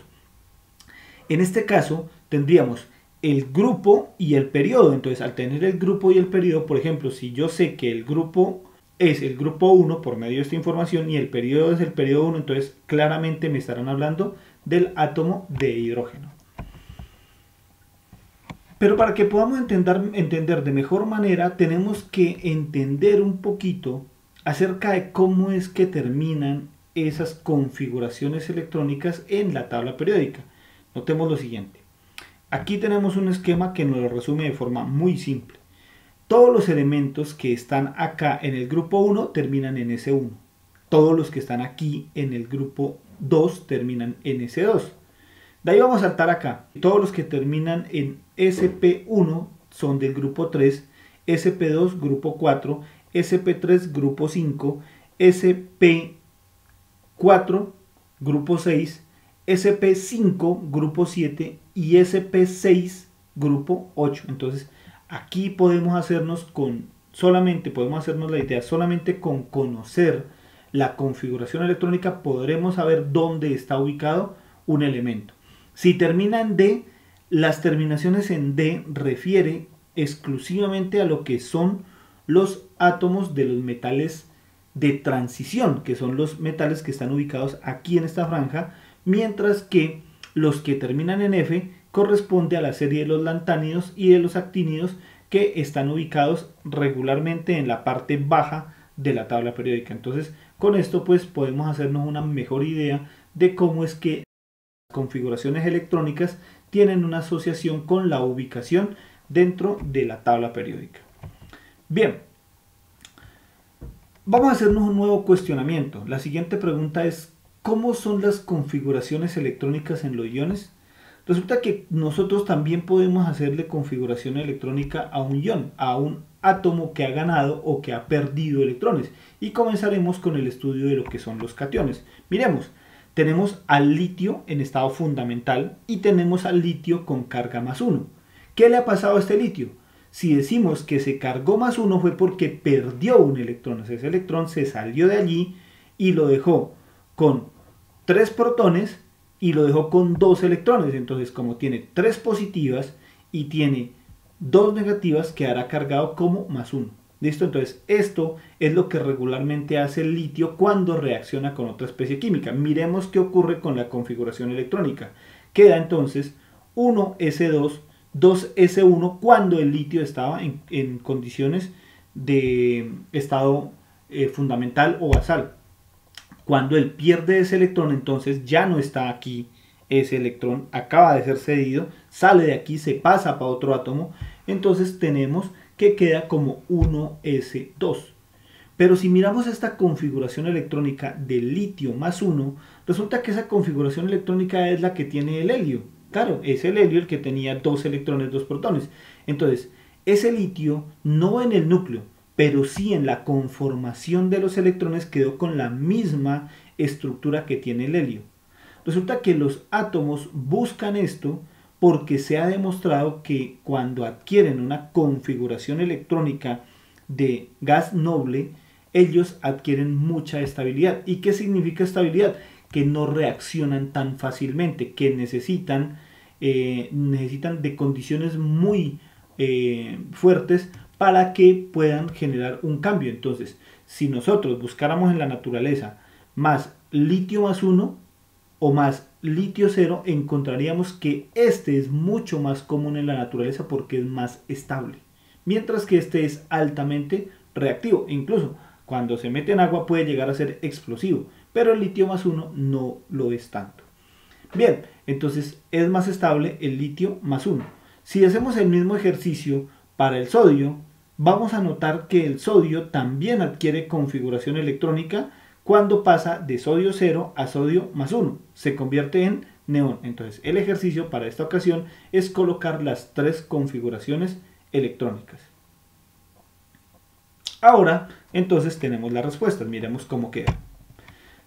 En este caso tendríamos el grupo y el periodo. Entonces al tener el grupo y el periodo, por ejemplo, si yo sé que el grupo es el grupo 1 por medio de esta información y el periodo es el periodo 1, entonces claramente me estarán hablando del átomo de hidrógeno. Pero para que podamos entender de mejor manera, tenemos que entender un poquito acerca de cómo es que terminan esas configuraciones electrónicas en la tabla periódica. Notemos lo siguiente. Aquí tenemos un esquema que nos lo resume de forma muy simple. Todos los elementos que están acá en el grupo 1 terminan en S1. Todos los que están aquí en el grupo 2 terminan en S2. De ahí vamos a saltar acá. Todos los que terminan en SP1 son del grupo 3, SP2 grupo 4, SP3 grupo 5, SP4 grupo 6, SP5 grupo 7 y SP6 grupo 8. Entonces aquí podemos hacernos la idea solamente con conocer la configuración electrónica, podremos saber dónde está ubicado un elemento. Si termina en D, las terminaciones en D refiere exclusivamente a lo que son los átomos de los metales de transición, que son los metales que están ubicados aquí en esta franja, mientras que los que terminan en F corresponde a la serie de los lantánidos y de los actínidos, que están ubicados regularmente en la parte baja de la tabla periódica. Entonces, con esto pues podemos hacernos una mejor idea de cómo es que las configuraciones electrónicas tienen una asociación con la ubicación dentro de la tabla periódica. Bien, vamos a hacernos un nuevo cuestionamiento. La siguiente pregunta es: ¿cómo son las configuraciones electrónicas en los iones? Resulta que nosotros también podemos hacerle configuración electrónica a un ion, a un átomo que ha ganado o que ha perdido electrones. Y comenzaremos con el estudio de lo que son los cationes. Miremos, tenemos al litio en estado fundamental y tenemos al litio con carga +1. ¿Qué le ha pasado a este litio? Si decimos que se cargó +1 fue porque perdió un electrón. O sea, ese electrón se salió de allí y lo dejó con 3 protones y lo dejó con 2 electrones. Entonces, como tiene 3 positivas y tiene 2 negativas, quedará cargado como +1. ¿Listo? Entonces, esto es lo que regularmente hace el litio cuando reacciona con otra especie química. Miremos qué ocurre con la configuración electrónica. Queda entonces 1s2, 2s1 cuando el litio estaba en condiciones de estado fundamental o basal. Cuando él pierde ese electrón, entonces ya no está aquí ese electrón, acaba de ser cedido, sale de aquí, se pasa para otro átomo, entonces tenemos que queda como 1s2. Pero si miramos esta configuración electrónica del litio +1, resulta que esa configuración electrónica es la que tiene el helio. Claro, es el helio el que tenía 2 electrones, 2 protones. Entonces, ese litio no en el núcleo, pero sí en la conformación de los electrones quedó con la misma estructura que tiene el helio. Resulta que los átomos buscan esto porque se ha demostrado que cuando adquieren una configuración electrónica de gas noble, ellos adquieren mucha estabilidad. ¿Y qué significa estabilidad? Que no reaccionan tan fácilmente, que necesitan de condiciones muy fuertes para que puedan generar un cambio. Entonces, si nosotros buscáramos en la naturaleza más litio +1 o más litio 0, encontraríamos que este es mucho más común en la naturaleza porque es más estable, mientras que este es altamente reactivo. Incluso cuando se mete en agua puede llegar a ser explosivo, pero el litio +1 no lo es tanto. Bien, entonces es más estable el litio +1. Si hacemos el mismo ejercicio para el sodio, vamos a notar que el sodio también adquiere configuración electrónica cuando pasa de sodio 0 a sodio +1. Se convierte en neón. Entonces el ejercicio para esta ocasión es colocar las 3 configuraciones electrónicas. Ahora, entonces tenemos las respuestas. Miremos cómo queda.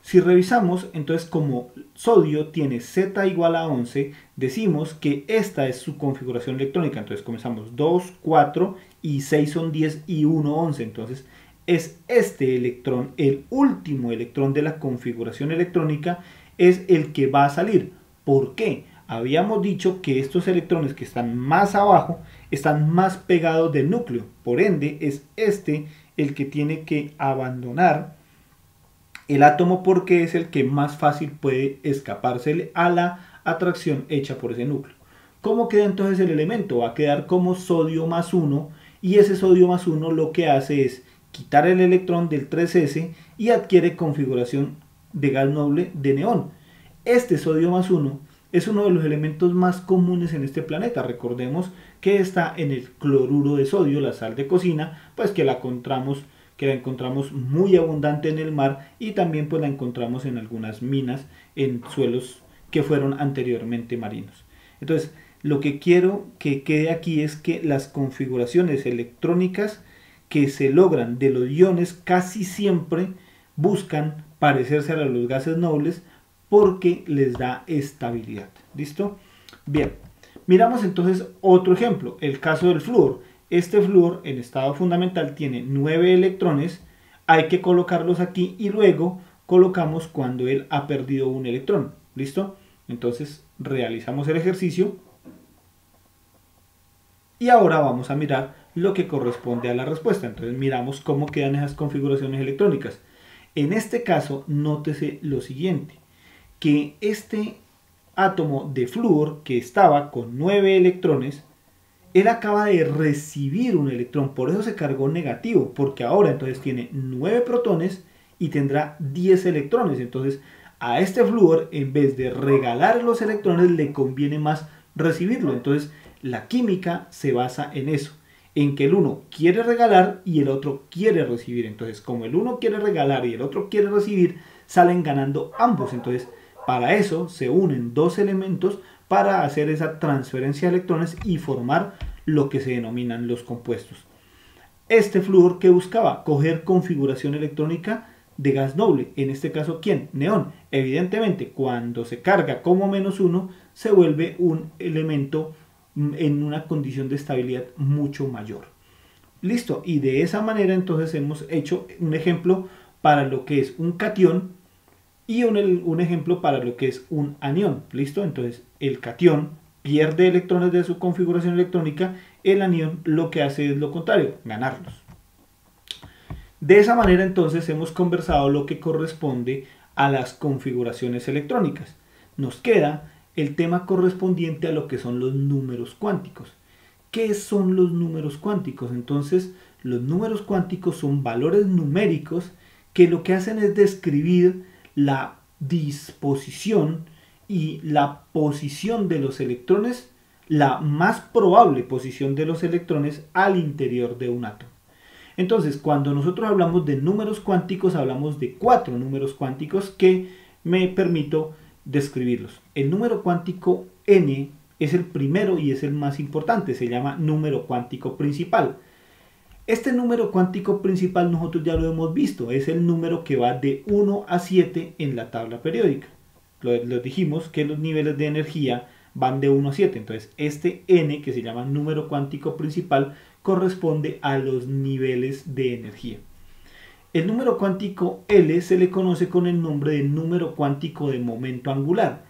Si revisamos, entonces como sodio tiene Z igual a 11, decimos que esta es su configuración electrónica. Entonces comenzamos 2, 4 y 6 son 10 y 1, 11. Entonces es este electrón, el último electrón de la configuración electrónica, es el que va a salir. ¿Por qué? Habíamos dicho que estos electrones que están más abajo están más pegados del núcleo. Por ende, es este el que tiene que abandonar el átomo porque es el que más fácil puede escaparse a la atracción hecha por ese núcleo. ¿Cómo queda entonces el elemento? Va a quedar como sodio +1 y ese sodio +1 lo que hace es quitar el electrón del 3s y adquiere configuración de gas noble de neón. Este sodio +1 es uno de los elementos más comunes en este planeta. Recordemos que está en el cloruro de sodio, la sal de cocina, pues que la encontramos muy abundante en el mar y también pues la encontramos en algunas minas en suelos que fueron anteriormente marinos. Entonces, lo que quiero que quede aquí es que las configuraciones electrónicas que se logran de los iones casi siempre buscan parecerse a los gases nobles porque les da estabilidad. ¿Listo? Bien, miramos entonces otro ejemplo, el caso del flúor. Este flúor en estado fundamental tiene 9 electrones, hay que colocarlos aquí y luego colocamos cuando él ha perdido un electrón. ¿Listo? Entonces realizamos el ejercicio y ahora vamos a mirar lo que corresponde a la respuesta. Entonces miramos cómo quedan esas configuraciones electrónicas. En este caso, nótese lo siguiente, que este átomo de flúor que estaba con 9 electrones, él acaba de recibir un electrón, por eso se cargó negativo, porque ahora entonces tiene 9 protones y tendrá 10 electrones. Entonces a este flúor, en vez de regalar los electrones, le conviene más recibirlo. Entonces la química se basa en eso, en que el uno quiere regalar y el otro quiere recibir. Entonces como el uno quiere regalar y el otro quiere recibir, salen ganando ambos. Entonces para eso se unen dos elementos para hacer esa transferencia de electrones y formar lo que se denominan los compuestos. Este flúor que buscaba coger configuración electrónica de gas noble, en este caso ¿quién? Neón. Evidentemente cuando se carga como -1 se vuelve un elemento en una condición de estabilidad mucho mayor. Listo, y de esa manera entonces hemos hecho un ejemplo para lo que es un catión y un ejemplo para lo que es un anión. Listo, entonces el catión pierde electrones de su configuración electrónica, el anión lo que hace es lo contrario, ganarlos. De esa manera entonces hemos conversado lo que corresponde a las configuraciones electrónicas. Nos queda el tema correspondiente a lo que son los números cuánticos. ¿Qué son los números cuánticos? Entonces, los números cuánticos son valores numéricos que lo que hacen es describir la disposición y la posición de los electrones, la más probable posición de los electrones al interior de un átomo. Entonces, cuando nosotros hablamos de números cuánticos, hablamos de 4 números cuánticos que me permito describirlos. El número cuántico n es el primero y es el más importante, se llama número cuántico principal. Este número cuántico principal nosotros ya lo hemos visto, es el número que va de 1 a 7 en la tabla periódica. Lo dijimos que los niveles de energía van de 1 a 7, entonces este n, que se llama número cuántico principal, corresponde a los niveles de energía. El número cuántico L se le conoce con el nombre de número cuántico de momento angular.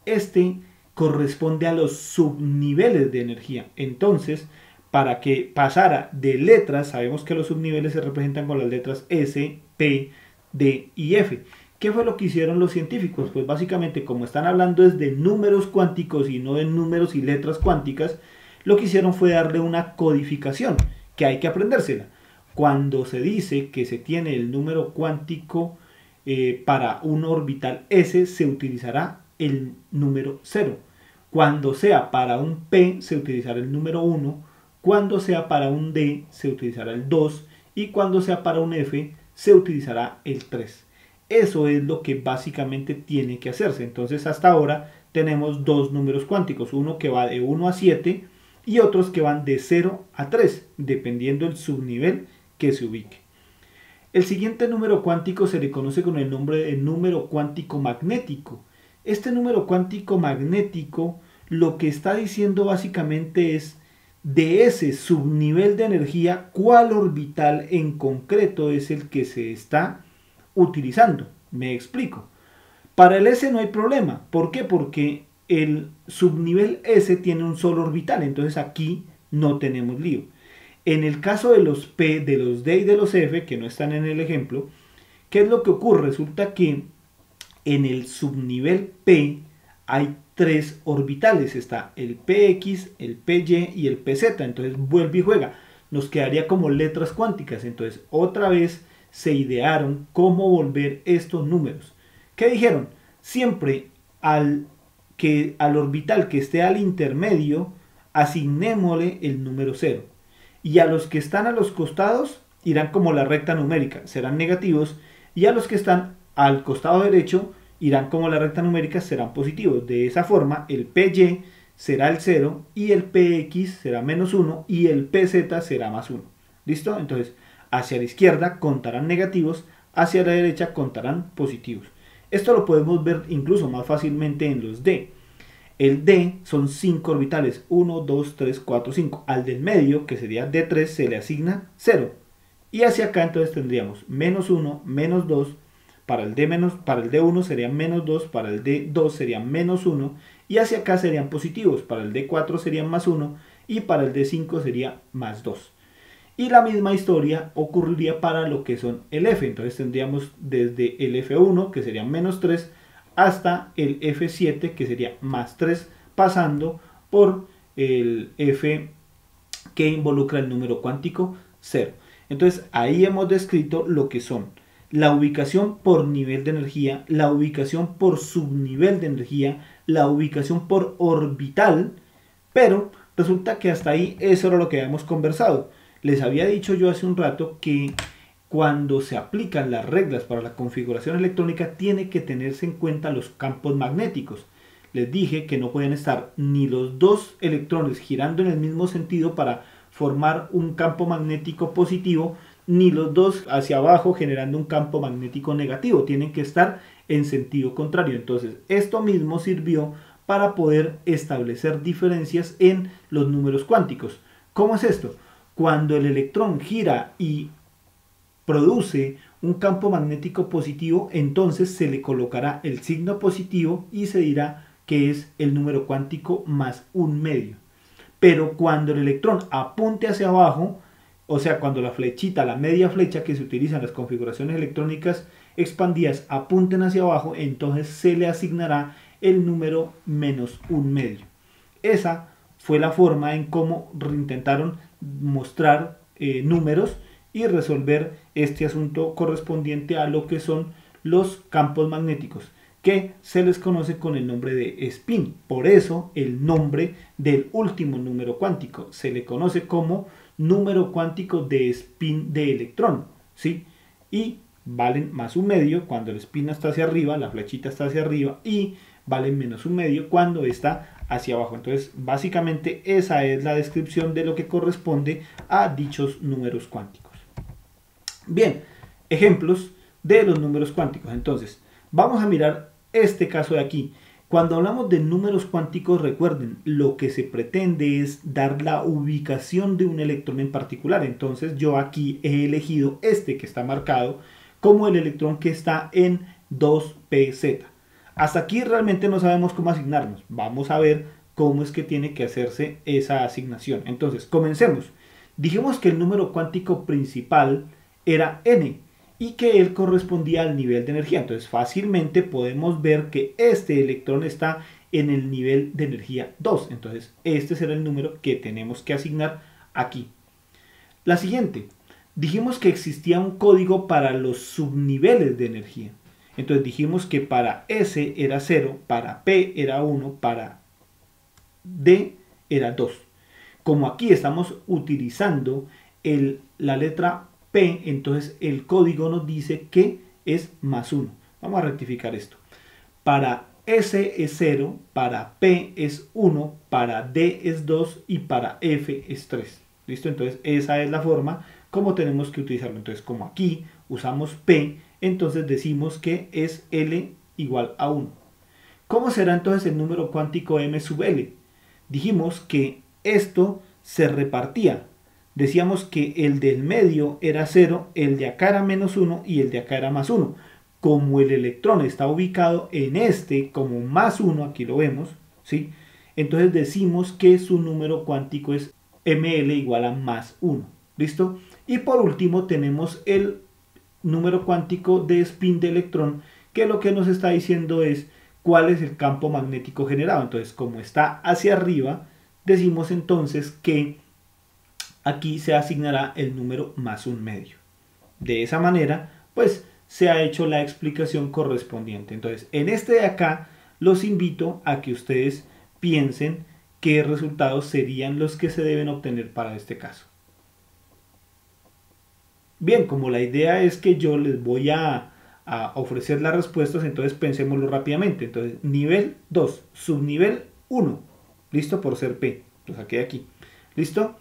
Este corresponde a los subniveles de energía. Entonces, para que pasara de letras, sabemos que los subniveles se representan con las letras S, P, D y F. ¿Qué fue lo que hicieron los científicos? Pues básicamente, como están hablando es de números cuánticos y no de números y letras cuánticas, lo que hicieron fue darle una codificación, que hay que aprendérsela. Cuando se dice que se tiene el número cuántico para un orbital S, se utilizará el número 0. Cuando sea para un P, se utilizará el número 1. Cuando sea para un D, se utilizará el 2. Y cuando sea para un F, se utilizará el 3. Eso es lo que básicamente tiene que hacerse. Entonces hasta ahora tenemos dos números cuánticos, uno que va de 1 a 7 y otros que van de 0 a 3, dependiendo del subnivel que se ubique. El siguiente número cuántico se le conoce con el nombre de número cuántico magnético. Este número cuántico magnético lo que está diciendo básicamente es de ese subnivel de energía, cuál orbital en concreto es el que se está utilizando. Me explico. Para el S no hay problema. ¿Por qué? Porque el subnivel S tiene un solo orbital, entonces aquí no tenemos lío. En el caso de los P, de los D y de los F, que no están en el ejemplo, ¿qué es lo que ocurre? Resulta que en el subnivel P hay 3 orbitales, está el PX, el PY y el PZ, entonces vuelve y juega, nos quedaría como letras cuánticas, entonces otra vez se idearon cómo volver estos números. ¿Qué dijeron? Siempre al orbital que esté al intermedio, asignémosle el número 0. Y a los que están a los costados irán como la recta numérica, serán negativos. Y a los que están al costado derecho irán como la recta numérica, serán positivos. De esa forma el PY será el 0 y el PX será -1 y el PZ será +1. ¿Listo? Entonces hacia la izquierda contarán negativos, hacia la derecha contarán positivos. Esto lo podemos ver incluso más fácilmente en los D. El D son 5 orbitales, 1, 2, 3, 4, 5. Al del medio, que sería D3, se le asigna 0. Y hacia acá entonces tendríamos -1, -2, para el D1 serían -2, para el D2 serían -1, y hacia acá serían positivos, para el D4 serían +1, y para el D5 sería +2. Y la misma historia ocurriría para lo que son el F. Entonces tendríamos desde el F1, que sería -3, hasta el F7, que sería +3, pasando por el F que involucra el número cuántico 0. Entonces ahí hemos descrito lo que son la ubicación por nivel de energía, la ubicación por subnivel de energía, la ubicación por orbital, pero resulta que hasta ahí eso era lo que habíamos conversado. Les había dicho yo hace un rato que cuando se aplican las reglas para la configuración electrónica tiene que tenerse en cuenta los campos magnéticos. Les dije que no pueden estar ni los dos electrones girando en el mismo sentido para formar un campo magnético positivo, ni los dos hacia abajo generando un campo magnético negativo. Tienen que estar en sentido contrario. Entonces, esto mismo sirvió para poder establecer diferencias en los números cuánticos. ¿Cómo es esto? Cuando el electrón gira y produce un campo magnético positivo, entonces se le colocará el signo positivo y se dirá que es el número cuántico más un medio. Pero cuando el electrón apunte hacia abajo, o sea, cuando la flechita, la media flecha que se utiliza en las configuraciones electrónicas expandidas apunten hacia abajo, entonces se le asignará el número menos un medio. Esa fue la forma en cómo intentaron mostrar números y resolver este asunto correspondiente a lo que son los campos magnéticos, que se les conoce con el nombre de spin. Por eso el nombre del último número cuántico se le conoce como número cuántico de spin de electrón, ¿sí? Y valen más un medio cuando el spin está hacia arriba, la flechita está hacia arriba, y valen menos un medio cuando está hacia abajo. Entonces, básicamente esa es la descripción de lo que corresponde a dichos números cuánticos. Bien, ejemplos de los números cuánticos. Entonces, vamos a mirar este caso de aquí. Cuando hablamos de números cuánticos, recuerden, lo que se pretende es dar la ubicación de un electrón en particular. Entonces, yo aquí he elegido este que está marcado como el electrón que está en 2pz. Hasta aquí realmente no sabemos cómo asignarnos. Vamos a ver cómo es que tiene que hacerse esa asignación. Entonces, comencemos. Dijimos que el número cuántico principal era n y que él correspondía al nivel de energía. Entonces, fácilmente podemos ver que este electrón está en el nivel de energía 2. Entonces, este será el número que tenemos que asignar aquí. La siguiente. Dijimos que existía un código para los subniveles de energía. Entonces dijimos que para S era 0, para P era 1, para D era 2. Como aquí estamos utilizando la letra P, entonces el código nos dice que es más 1. Vamos a rectificar esto. Para S es 0, para P es 1, para D es 2 y para F es 3. ¿Listo? Entonces esa es la forma como tenemos que utilizarlo. Entonces como aquí usamos P, entonces decimos que es L igual a 1. ¿Cómo será entonces el número cuántico M sub L? Dijimos que esto se repartía. Decíamos que el del medio era 0, el de acá era menos 1 y el de acá era más 1. Como el electrón está ubicado en este como más 1, aquí lo vemos, ¿sí? Entonces decimos que su número cuántico es ML igual a más 1. ¿Listo? Y por último tenemos el número cuántico de spin de electrón, que lo que nos está diciendo es cuál es el campo magnético generado. Entonces, como está hacia arriba, decimos entonces que aquí se asignará el número más un medio. De esa manera, pues se ha hecho la explicación correspondiente. Entonces, en este de acá, los invito a que ustedes piensen qué resultados serían los que se deben obtener para este caso. Bien, como la idea es que yo les voy a ofrecer las respuestas, entonces pensémoslo rápidamente. Entonces, nivel 2, subnivel 1, listo, por ser P, lo saqué de aquí, listo.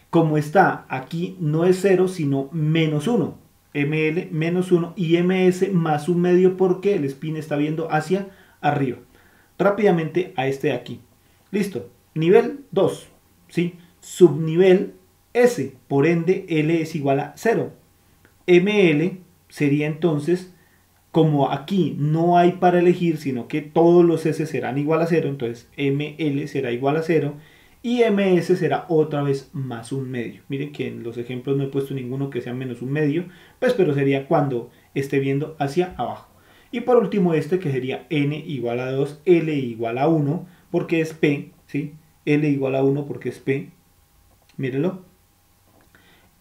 Como está aquí, no es 0, sino menos 1, ML menos 1 y MS más un medio porque el spin está viendo hacia arriba. Rápidamente a este de aquí, listo, nivel 2, ¿sí? Subnivel S, por ende L es igual a 0. ML sería entonces, como aquí no hay para elegir, sino que todos los S serán igual a 0, entonces ML será igual a 0 y MS será otra vez más un medio. Miren que en los ejemplos no he puesto ninguno que sea menos un medio, pues pero sería cuando esté viendo hacia abajo. Y por último este que sería N igual a 2, L igual a 1 porque es P, ¿sí? L igual a 1 porque es P, mírenlo,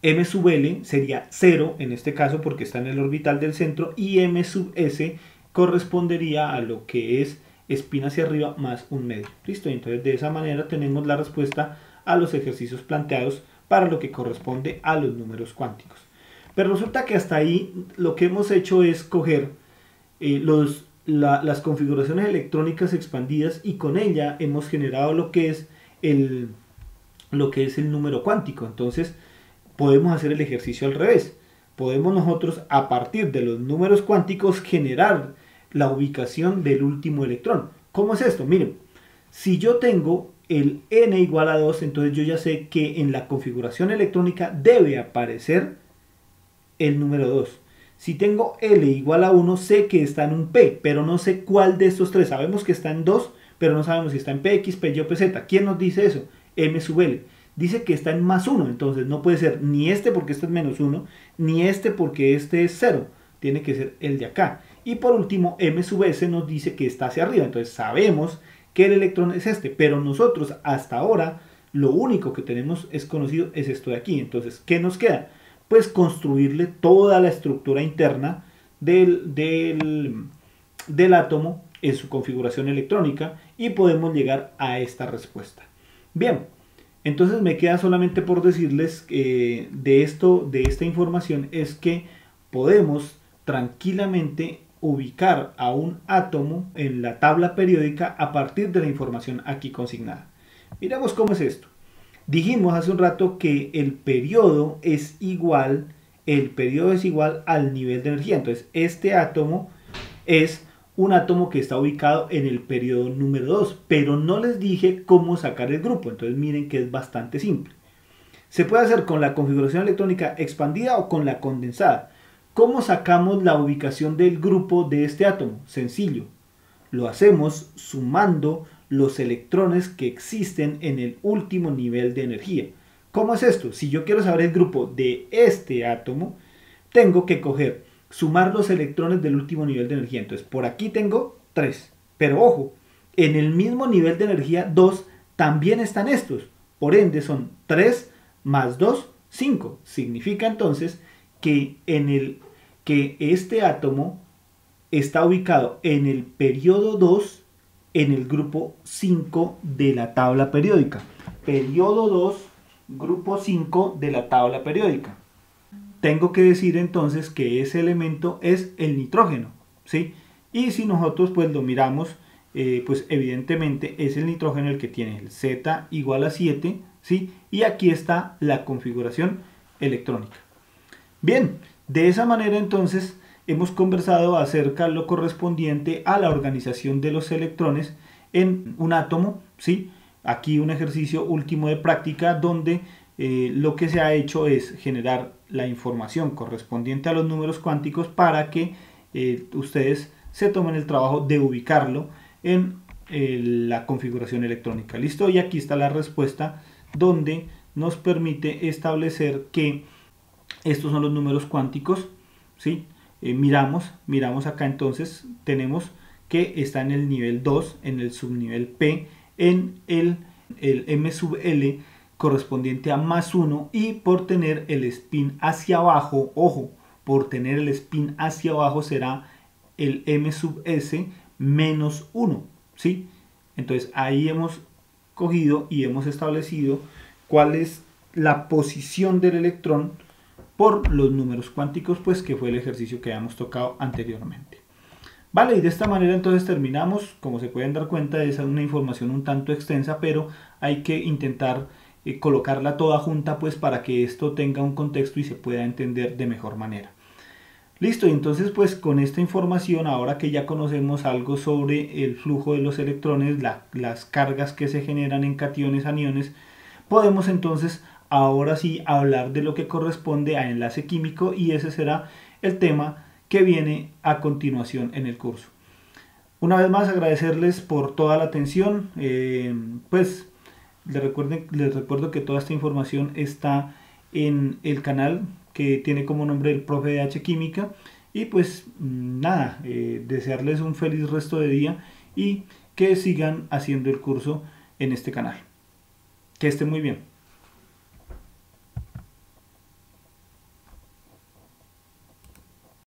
M sub L sería 0 en este caso porque está en el orbital del centro, y M sub S correspondería a lo que es espín hacia arriba más 1/2. ¿Listo? Entonces de esa manera tenemos la respuesta a los ejercicios planteados para lo que corresponde a los números cuánticos. Pero resulta que hasta ahí lo que hemos hecho es coger las configuraciones electrónicas expandidas, y con ella hemos generado lo que es el número cuántico. Entonces podemos hacer el ejercicio al revés. Podemos nosotros, a partir de los números cuánticos, generar la ubicación del último electrón. ¿Cómo es esto? Miren, si yo tengo el n igual a 2, entonces yo ya sé que en la configuración electrónica debe aparecer el número 2. Si tengo L igual a 1, sé que está en un P, pero no sé cuál de estos tres. Sabemos que está en 2, pero no sabemos si está en PX, PY o PZ. ¿Quién nos dice eso? M sub L. Dice que está en más 1, entonces no puede ser ni este porque este es menos 1, ni este porque este es 0. Tiene que ser el de acá. Y por último, M sub S nos dice que está hacia arriba. Entonces sabemos que el electrón es este, pero nosotros hasta ahora lo único que tenemos es conocido es esto de aquí. Entonces, ¿qué nos queda? Pues construirle toda la estructura interna del átomo en su configuración electrónica, y podemos llegar a esta respuesta. Bien, entonces me queda solamente por decirles de esta información es que podemos tranquilamente ubicar a un átomo en la tabla periódica a partir de la información aquí consignada. Miremos cómo es esto. Dijimos hace un rato que el periodo es igual al nivel de energía. Entonces este átomo es un átomo que está ubicado en el periodo número 2, pero no les dije cómo sacar el grupo. Entonces miren que es bastante simple. Se puede hacer con la configuración electrónica expandida o con la condensada. ¿Cómo sacamos la ubicación del grupo de este átomo? Sencillo. Lo hacemos sumando los electrones que existen en el último nivel de energía. ¿Cómo es esto? Si yo quiero saber el grupo de este átomo, tengo que sumar los electrones del último nivel de energía. Entonces, por aquí tengo 3. Pero ojo, en el mismo nivel de energía 2 también están estos. Por ende, son 3 más 2, 5. Significa entonces que este átomo está ubicado en el periodo 2, en el grupo 5 de la tabla periódica. Periodo 2, grupo 5 de la tabla periódica. Tengo que decir entonces que ese elemento es el nitrógeno, ¿sí? Y si nosotros pues lo miramos, pues evidentemente es el nitrógeno el que tiene el Z igual a 7, ¿sí? Y aquí está la configuración electrónica. Bien, de esa manera entonces hemos conversado acerca de lo correspondiente a la organización de los electrones en un átomo, ¿sí? Aquí un ejercicio último de práctica donde lo que se ha hecho es generar la información correspondiente a los números cuánticos para que ustedes se tomen el trabajo de ubicarlo en la configuración electrónica. ¿Listo? Y aquí está la respuesta donde nos permite establecer que estos son los números cuánticos, ¿sí? Miramos acá, entonces tenemos que está en el nivel 2, en el subnivel P, en el M sub L correspondiente a más 1, y por tener el spin hacia abajo, ojo, por tener el spin hacia abajo será el M sub S menos 1, ¿sí? Entonces ahí hemos cogido y hemos establecido cuál es la posición del electrón por los números cuánticos, pues que fue el ejercicio que habíamos tocado anteriormente. Vale, y de esta manera entonces terminamos. Como se pueden dar cuenta, es una información un tanto extensa, pero hay que intentar colocarla toda junta pues para que esto tenga un contexto y se pueda entender de mejor manera. Listo, y entonces pues con esta información, ahora que ya conocemos algo sobre el flujo de los electrones, las cargas que se generan en cationes, aniones, podemos entonces ahora sí hablar de lo que corresponde a enlace químico, y ese será el tema que viene a continuación en el curso. Una vez más agradecerles por toda la atención, pues les recuerdo que toda esta información está en el canal que tiene como nombre el Profe de H Química, y pues nada, desearles un feliz resto de día y que sigan haciendo el curso en este canal. Que estén muy bien.